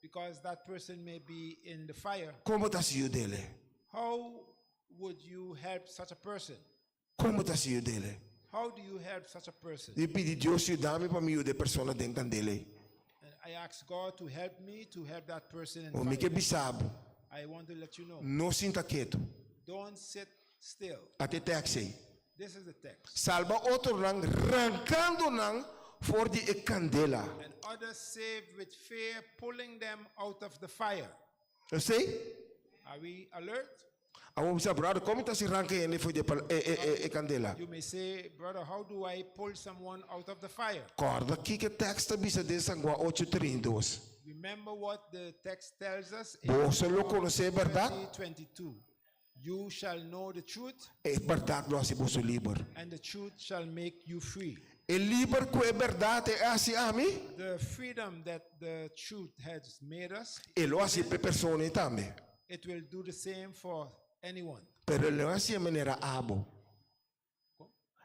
because that person may be in the fire. Como ta si dele? How would you help such a person? Como ta si dele? How do you help such a person? Di pidi Dios yu dami pa mi de persona den candele. And I ask God to help me to help that person in O mi ke fire. bisabo. I want to let you know. No sinta quieto. Don't sit still. Ate taxi. This is the text. Salva otro lang rancando nang for the candela. And others saved with fear, pulling them out of the fire. You see? Are we alert? Amo bisa brother, como ta si ranke ene for the candela? You may say, brother, how do I pull someone out of the fire? Corda kike texta bisa de sangwa 8:32. Remember what the text tells us in Vos lo conoce, ¿verdad? 22. You shall know the truth, Es verdad lo hace vos liber. and the truth shall make you free. El liber que es verdad te hace a mí, The freedom that the truth has made us, e lo hace per persone también. it will do the same for anyone. Pero lo hace de manera abo.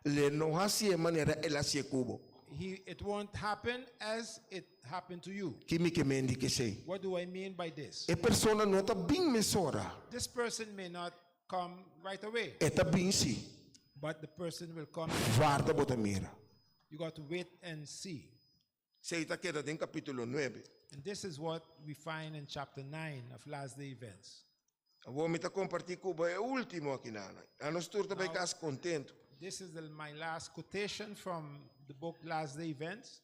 Le no hace de manera el hace cubo. It won't happen as it happened to you. Kimi que me indique sei. What do I mean by this? E persona não tá bem mesora. This person may not come right away, É tá bem sim. but the person will come. Guarda bota mira. You got to wait and see. Sei tá queda em capítulo 9. And this is what we find in chapter 9 of Last Day Events. Vou me tá compartilhar com o último aqui na. A nós turta vai ficar contento. This is my last quotation from the book Last Day Events.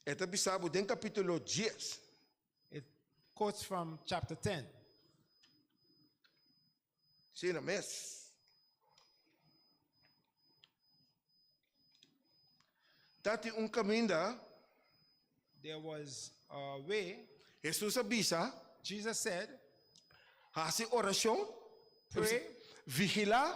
É tá bisabo em capítulo 10. It quotes from chapter 10. Sim, na mes. Tati caminho. There was a way. Jesus avisa, Jesus said, hace oração, pray vigilar,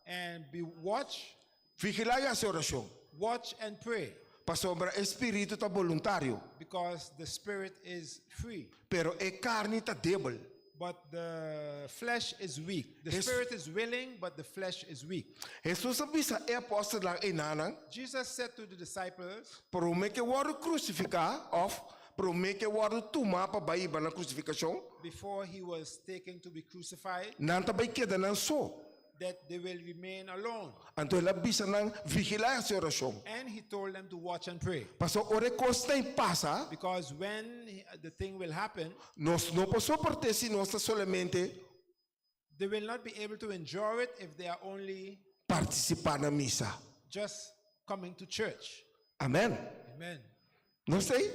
and be watch, vigilar e hace oração. watch and pray, Para sobra espírito tá voluntário, because the spirit is free, pero é carne tá débil. but the flesh is weak. The Yes. spirit is willing, but the flesh is weak. Jesus avisa é apóstolo lang inanang, Jesus said to the disciples, para me que word crucificar, of para me que word tuma pa baiba na crucificação, before he was taken to be crucified, nanta bay queda nang so. that they will remain alone. Anto ele avisa nang vigilar e hace oração. And he told them to watch and pray. Paso ore costa em passa, Because when the thing will happen, nós não podemos soportar se nós solamente they will not be able to endure it if they are only participar na missa. just coming to church. Amém? Amen. Não sei?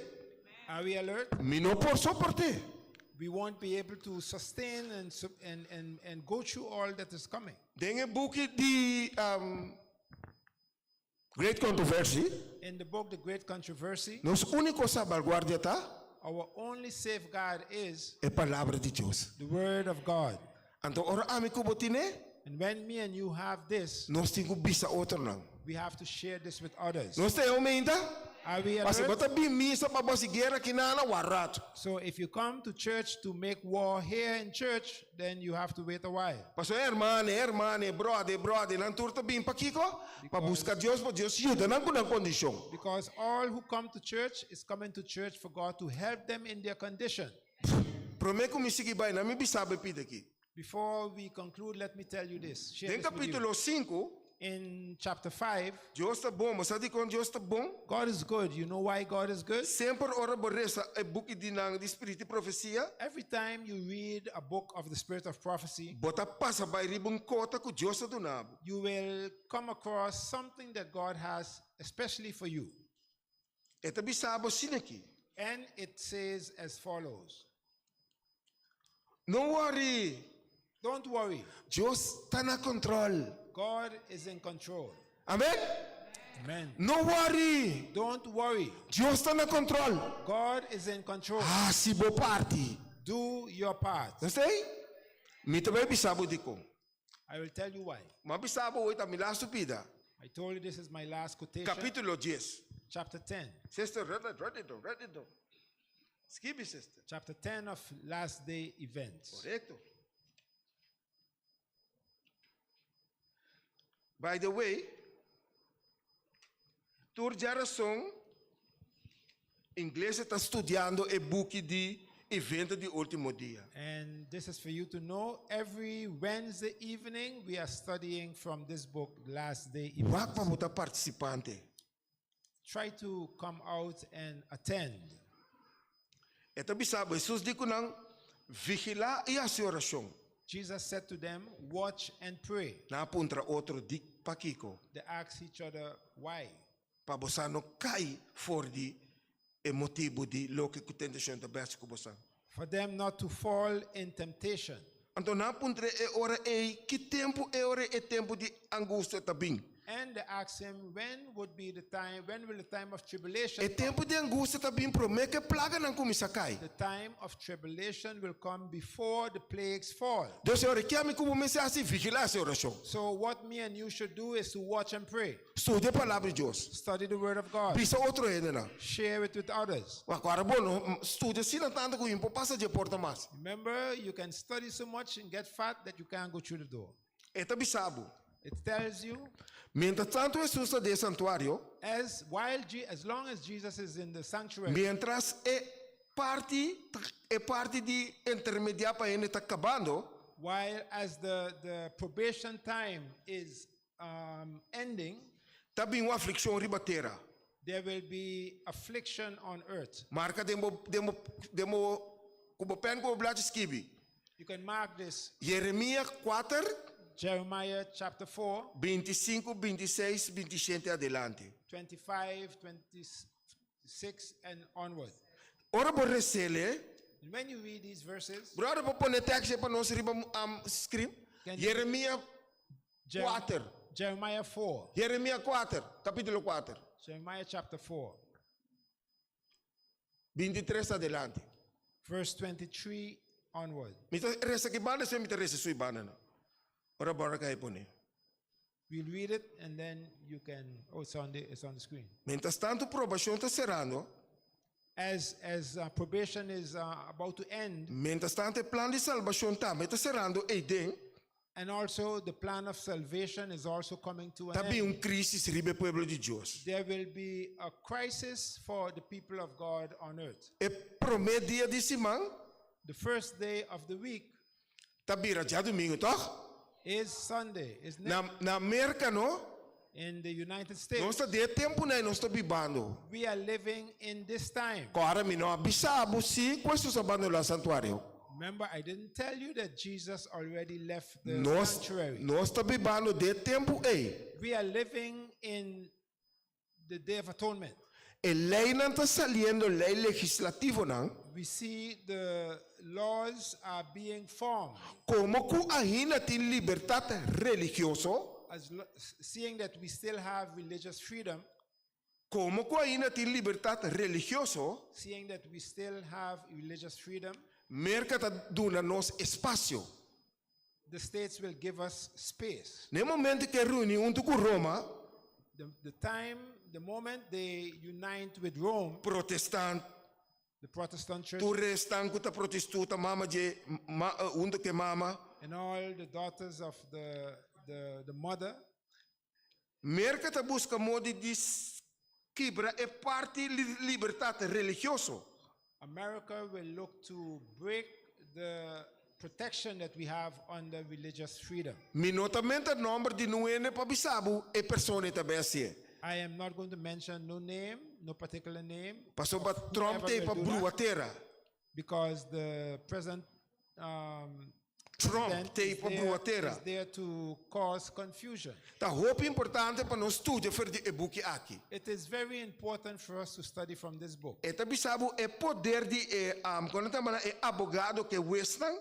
Are we alert? Me não por soportar. We won't be able to sustain and go through all that is coming. Tem book de Great Controversy. In the book, The Great Controversy, Nos único salvaguardia tá our only safeguard is é palavra de Deus. the Word of God. Então ora ami ko botine, And when me and you have this, nós temos bisa outro não. we have to share this with others. Nós temos aumenta. Are we Mas alert? bota bem missa para você guerra que nana warato. So if you come to church to make war here in church, then you have to wait a while. Paso hermano, brother, não turta bem para Kiko, para buscar Deus, para Deus ajuda não com condição. Because all who come to church is coming to church for God to help them in their condition. Prometo me seguir bem, não me bisabe pide aqui. Before we conclude, let me tell you this. Share Em this with you. capítulo 5, In chapter 5, Deus está bom, mas sabe quando Deus está bom? God is good. You know why God is good? Sempre ora borresa é book de nang de espírito de profecia. Every time you read a book of the Spirit of Prophecy, Bota passa by ribong kota ko Dios sa dunabo. you will come across something that God has especially for you. Eta bisabo sinaki. And it says as follows. No worry. Don't worry. Dios está na control. God is in control. Amen? Amen. No worry. Don't worry. Dios está na control. God is in control. Ah, si bo party. Do your part. Não sei? Mita ba bisabo di ko. I will tell you why. Mabisabo ita mila stupida. I told you this is my last quotation. Capítulo 10. Chapter 10. Sister, read it. Skirbi, sister. Chapter 10 of Last Day Events. Correcto. By the way, tur geração Inglês está estudando o book de evento de último dia. And this is for you to know. Every Wednesday evening, we are studying from this book, Last Day Events. Wak pa muita participante. Try to come out and attend. Ito bisabo, Jesus di ko nang vigila e a oração. Jesus said to them, watch and pray. Napuntra outro dik pakiko. They asked each other, why? Pabosano kai for di e motivo di lo que tentação da best ko bosan. For them not to fall in temptation. Anto napuntra e ora e que tempo e ora e tempo di angústia tabing. And they asked him, when will the time of tribulation E come? tempo de angústia tabing promete que plaga não começa cai. The time of tribulation will come before the plagues fall. Deus ora que me como mensagem vigilar essa oração. So what me and you should do is to watch and pray. Estude a palavra de Deus. Study the word of God. Bisa outro ainda não. Share it with others. Agora bom, estude assim tanto que o impo passa de porta mais. Remember, you can study so much and get fat that you can't go through the door. Eta bisabo. It tells you, Mientras tanto Jesus está de santuário, as long as Jesus is in the sanctuary, mientras parte de intermediar para ele está acabando, while as the probation time is ending, também uma aflição ribateira. there will be affliction on earth. Marca demo como pen com o Skirbi. You can mark this. Jeremias 4, Jeremiah chapter 4, 25, 26, 27 adelante. 25, 26 and onward. Ora por recele, And when you read these verses, brother por pôr texto para nós riba screen. Can you- Jeremias 4. Jeremiah 4, Jeremias 4, capítulo 4, Jeremiah chapter 4, 23 adelante. verse 23 onward. Mita resa que banda se mita resa sui banda na. Ora bora kay pone. We'll read it and then you can. Oh, it's on the screen. Mientras tanto probação está cerrando, As probation is about to end, mientras tanto o plano de salvação também está cerrando e den, and also the plan of salvation is also coming to an também end. crise ribe pueblo de Deus. There will be a crisis for the people of God on earth. E primeiro dia de semana, The first day of the week tabira já domingo, toch? is Sunday, isn't it? Na América, não? In the United Nós States, está de tempo, né? Nós está bibando. we are living in this time. Agora, me não avisava, sim, questo sabando lá santuário. Remember, I didn't tell you that Jesus already left the Nós sanctuary. está bibando de tempo, ei. We are living in the Day of Atonement. E lei não está saliendo, lei legislativo, não? We see the laws are being formed. Como que ainda tem liberdade religiosa? Seeing that we still have religious freedom, Como que ainda tem liberdade religiosa? seeing that we still have religious freedom, Merca está dando nos espaço. the states will give us space. No momento que reúne com Roma, The moment they unite with Rome, protestante, the Protestant church, tu restan com a protestuta, mama de onde que mama, and all the daughters of the mother, merca está busca modo de quebrar e parte liberdade religiosa. America will look to break the protection that we have under religious freedom. Minutamente número de nuene para bisabu e persone também assim. I am not going to mention no name, no particular name, Passou para Trump whoever te will para do that, bruateira. because the present Trump president te is para there, bruateira. is there to cause confusion. Tá roupa importante para nós estudar para de e-book aqui. It is very important for us to study from this book. E também sabe é poder de quando estamos é advogado que western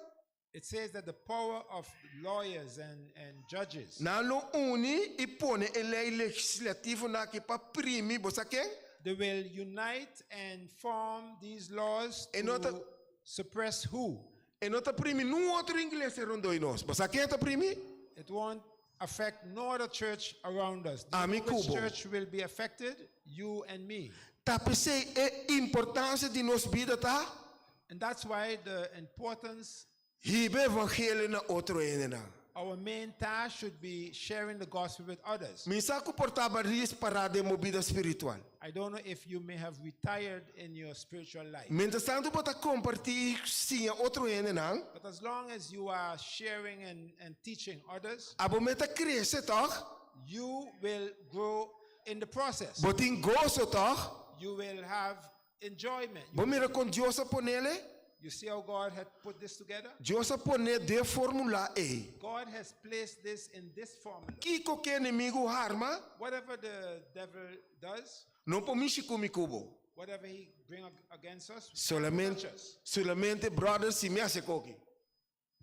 It says that the power of lawyers and judges, na lo uni e pone a lei legislativa na que para primi você quer? they will unite and form these laws E to nota- suppress who? E não tá primi nenhum outro inglês rondoi nós. Você quer tá primi? It won't affect no other church around us. Do you Ami know which Kubo. church will be affected? You and me. Tá pensei é importância de nos vida tá? And that's why the importance Hibe evangelho na outro ainda. Our main task should be sharing the gospel with others. Minsan ko portaba ris parada mo vida espiritual. I don't know if you may have retired in your spiritual life. Mientras tanto bota compartir sinha outro ene nang, But as long as you are sharing and teaching others, abo meta cresce toch? you will grow in the process. Botin gozo toch? You will have enjoyment. Bo mira con Dios a ponele, You see how God had put this together? Dios a pone de formula E. God has placed this in this formula. Kiko que inimigo harma, Whatever the devil does, não pomishi kubo. whatever he bring against us, Solamente, touch us. solamente brothers si me hace koki.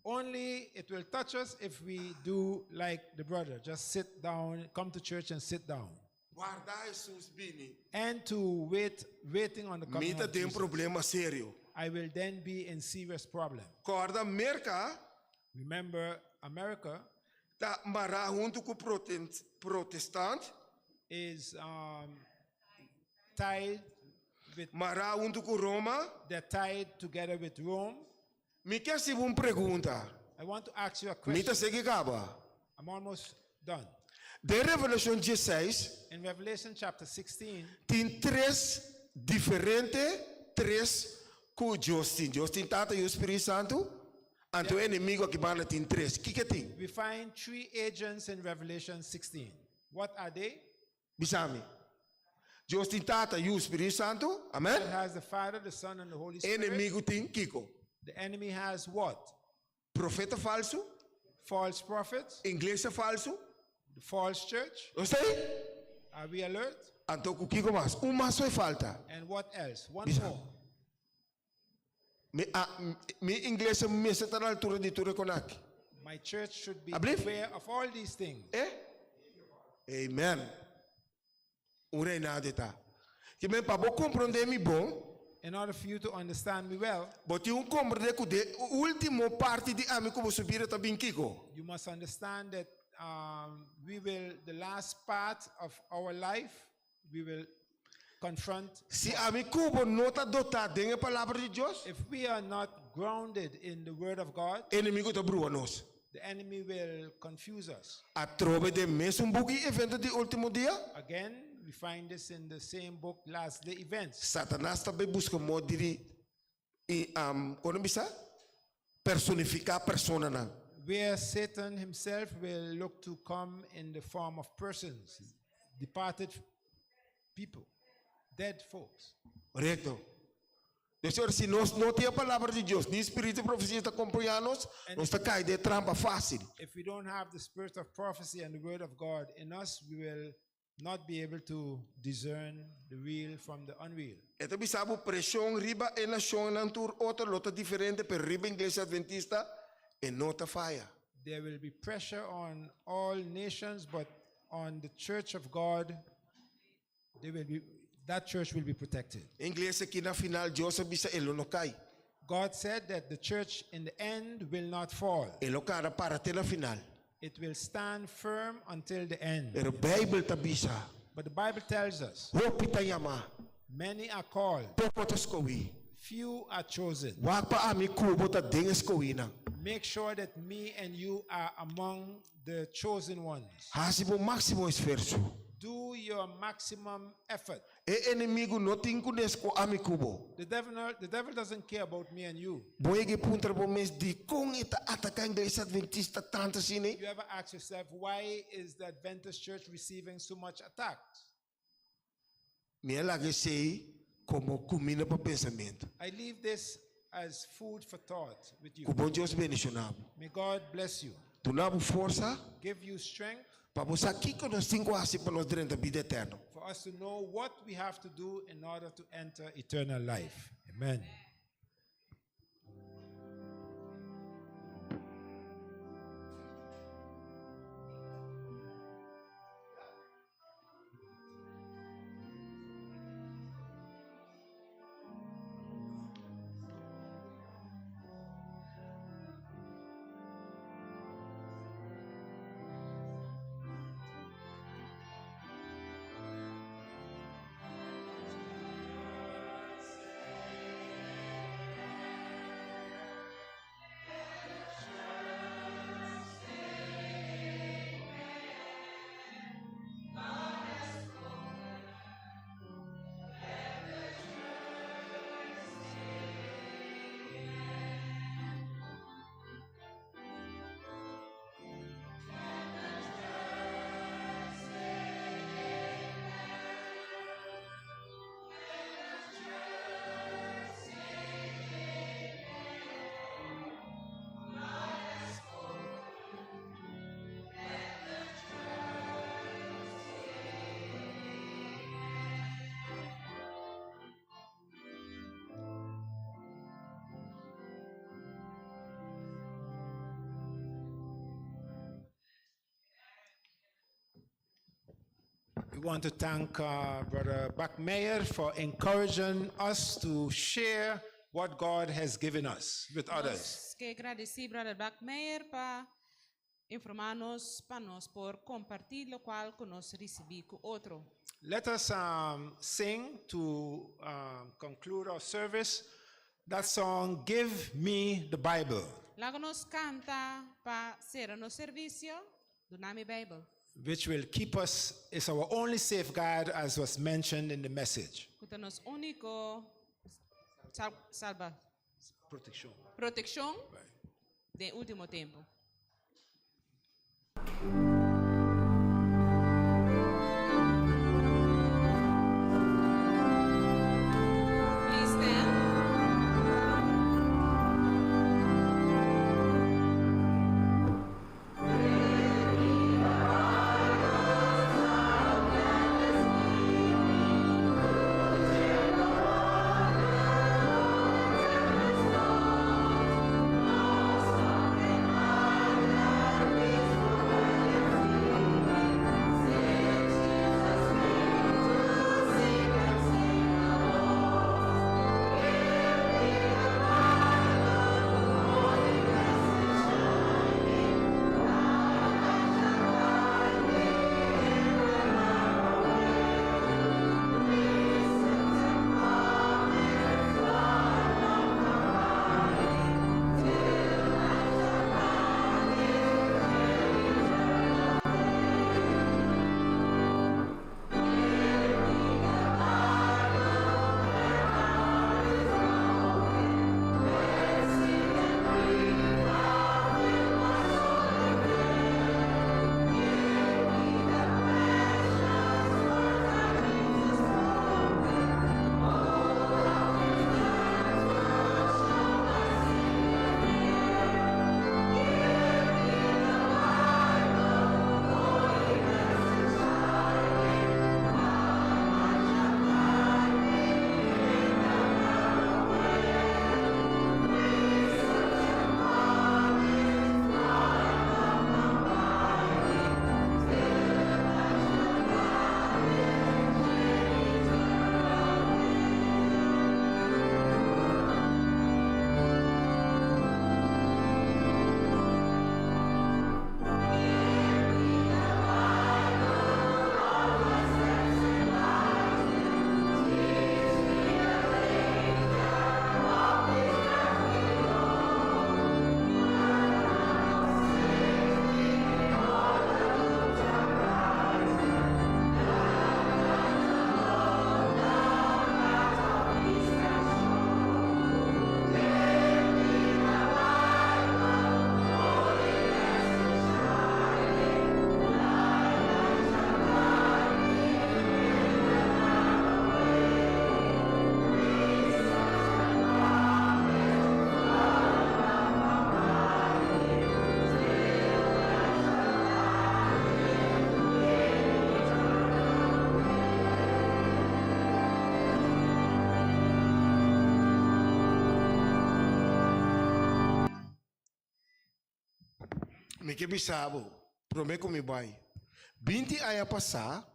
Only it will touch us if we do like the brother. Just sit down, come to church and sit down. Guarda Jesus Bini. And to waiting on the coming Mita of tem Jesus. problema sério. I will then be in serious problem. Guarda Merca Remember, America tá mara junto com protestant, is tied with, mara junto com Roma. they're tied together with Rome. Me quer se uma pergunta. I want to ask you a Mita question. segue acaba. I'm almost done. De Revelation 16 In Revelation chapter 16, tem três três com Justin. Justin tata e o Espírito Santo. Anto o inimigo aqui bana tem três. Que tem? we find three agents in Revelation 16. What are they? Bisami. Justin tata e o Espírito Santo. Amen. It has the Father, the Son, and the Holy Spirit. Inimigo tem Kiko. The enemy has what? Profeta falso. False prophets, Igreja falso. the false church. Gostei? Are we alert? Anto o Kiko mas. Uma só falta. And what else? One Bisa. more. Mi igreja me está na altura de tu reconhece. My church should be Ablief? aware of all these things. Eh? Amen. Ure na deta. Que me pabo compreender mi bom, In order for you to understand me well, but you compreender que de último parte de amigo vou subir ta binkiko. you must understand that the last part of our life, we will confront. Se amigo vou nota dotar de a palavra de Deus, If we are not grounded in the Word of God, inimigo ta brua nos. the enemy will confuse us. A trove de mesmo bugi evento de último dia, Again, we find this in the same book, Last Day Events. Satanás também busca modo de como bisa personificar a persona na. Where Satan himself will look to come in the form of persons, departed people, dead folks. Correcto. Então, se nós não temos a palavra de Deus, nem espírito de profecia está acompanhando-nos, nós está caindo de trampa fácil. If we don't have the spirit of prophecy and the word of God in us, we will not be able to discern the real from the unreal. Então, bisabo pressão riba e nação na tour outra lota diferente per riba igreja adventista e nota falha. There will be pressure on all nations, but on the church of God, that church will be protected. Igreja que na final Deus bisa elo no cai. God said that the church in the end will not fall. Elo cara para até na final. It will stand firm until the end. Pero Bible tabisa. But the Bible tells us, Wopita yama. many are called, Popotos kowi. few are chosen. Wag pa ami kubo ta dinges kowi na. Make sure that me and you are among the chosen ones. Hasibo máximo esforço. Do your maximum effort. E inimigo não tem conhecimento ami kubo. The devil doesn't care about me and you. Boege punter bo mes di kung ita ataka igreja adventista tanta sini. You ever ask yourself, why is the Adventist church receiving so much attacks? Me lagi sei como comida para pensamento. I leave this as food for thought with you. Que bom Deus bendicionado. May God bless you, Tu nabu força give you strength para você aqui que nós temos assim para nós dentro da vida eterna. for us to know what we have to do in order to enter eternal life. Amen. We want to thank Brother Bakmeyer for encouraging us to share what God has given us with others. Nós que agradeci Brother Bakmeyer para informar-nos para nós por compartilhar o qual que nós recebi com outro. Let us sing to conclude our service that song, Give Me the Bible, Lá nós canta para ser no serviço do nome Bible. which will keep us, is our only safeguard, as was mentioned in the message. Que nos único salva Protection. proteção de último tempo. Please stand. Me que bisabo, prometo me vai. 20 anos passar,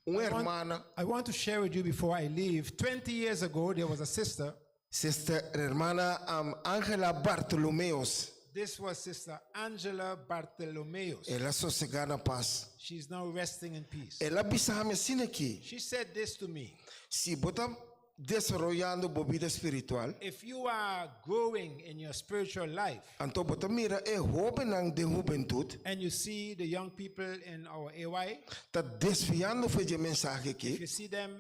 uma hermana, I want to share with you before I leave. 20 years ago, there was a sister. sister hermana Angela Bartolomeos, This was Sister Angela Bartolomeos. ela sossegada na paz. She's now resting in peace. Ela bisame assim aqui, She said this to me. se botam desarrollando a vida espiritual, If you are growing in your spiritual life então botam mira é jovem de juventude, and you see the young people in our AY, tá desviando foi de mensagem if aqui, you see them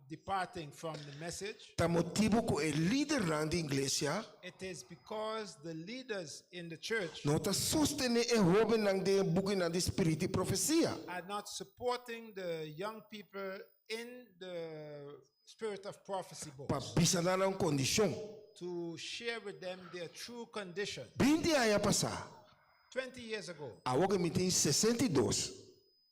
departing from the message, tá motivo que o líder da igreja it is because the leaders in the church não tá sustendo o jovem de buquina de espírito e profecia. are not supporting the young people in the spirit of prophecy Para books bisa na uma condição. to share with them their true condition. 20 anos passar, 20 years ago, agora me tem 62.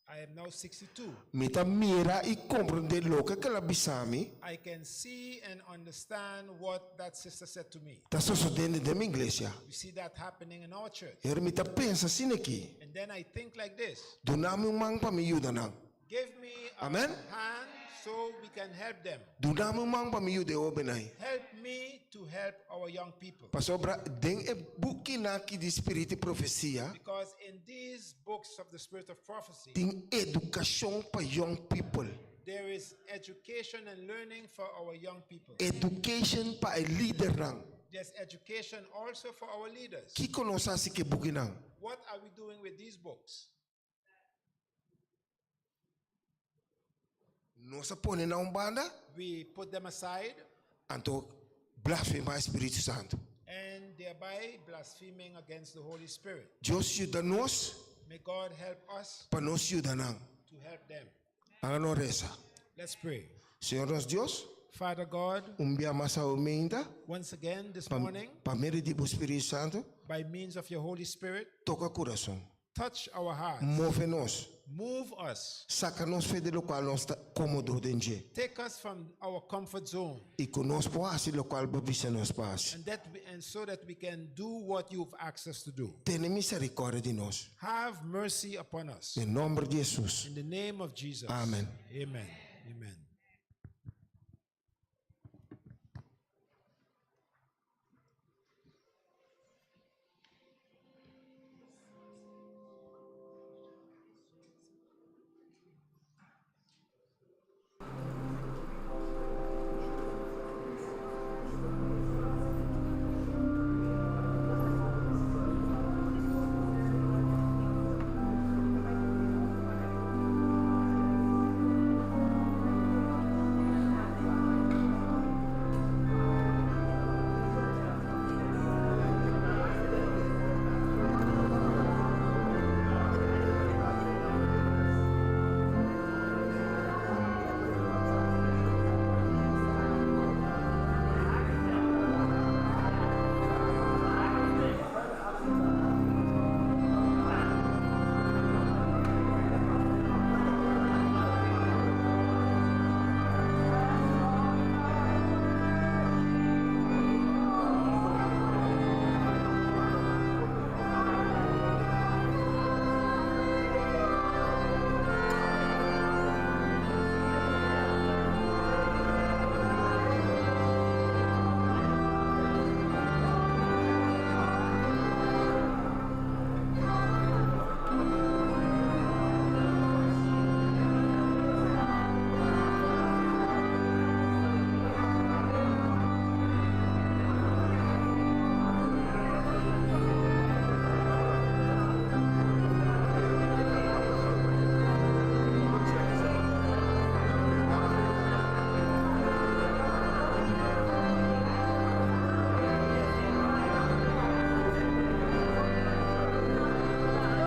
I am now 62. Me tá mira e compreender o que ela bisame, I can see and understand what that sister said to me. tá sucedendo da minha igreja. We see that happening in our church. Ela me tá pensa assim aqui, And then I think like this. doname mão para me ajudar não. Give me a Amen. hand so we can help them. Duna mo mang pamiyo de obenay. Help me to help our young people. Pasobra deng e buki na ki di spiriti profesia. Because in these books of the spirit of prophecy, Ting edukasyon pa young people. there is education and learning for our young people. Education pa ay leader nang. There's education also for our leaders. Kiko no sa si ke buki nang. What are we doing with these books? No sa pone na umbanda. We put them aside Anto blasfema Espiritu Santo. and thereby blaspheming against the Holy Spirit. Diyos yuda nos, May God help us panos yuda nang. to help them. Ano reza. Let's pray. Señor nos Dios, Father God, umbia masa uminda, once again this morning, pamere di Espiritu Santo, by means of your Holy Spirit, toca coração, touch our hearts, move-nos, move us, saca-nos fe de lo qual nos está cómodo dentro. take us from our comfort zone, E conosco assim lo qual babisa nos paz. and so that we can do what you've asked us to do. Tenha misericórdia de nós. Have mercy upon us. Em nome de Jesus. In the name of Jesus. Amen. Amen. Amen.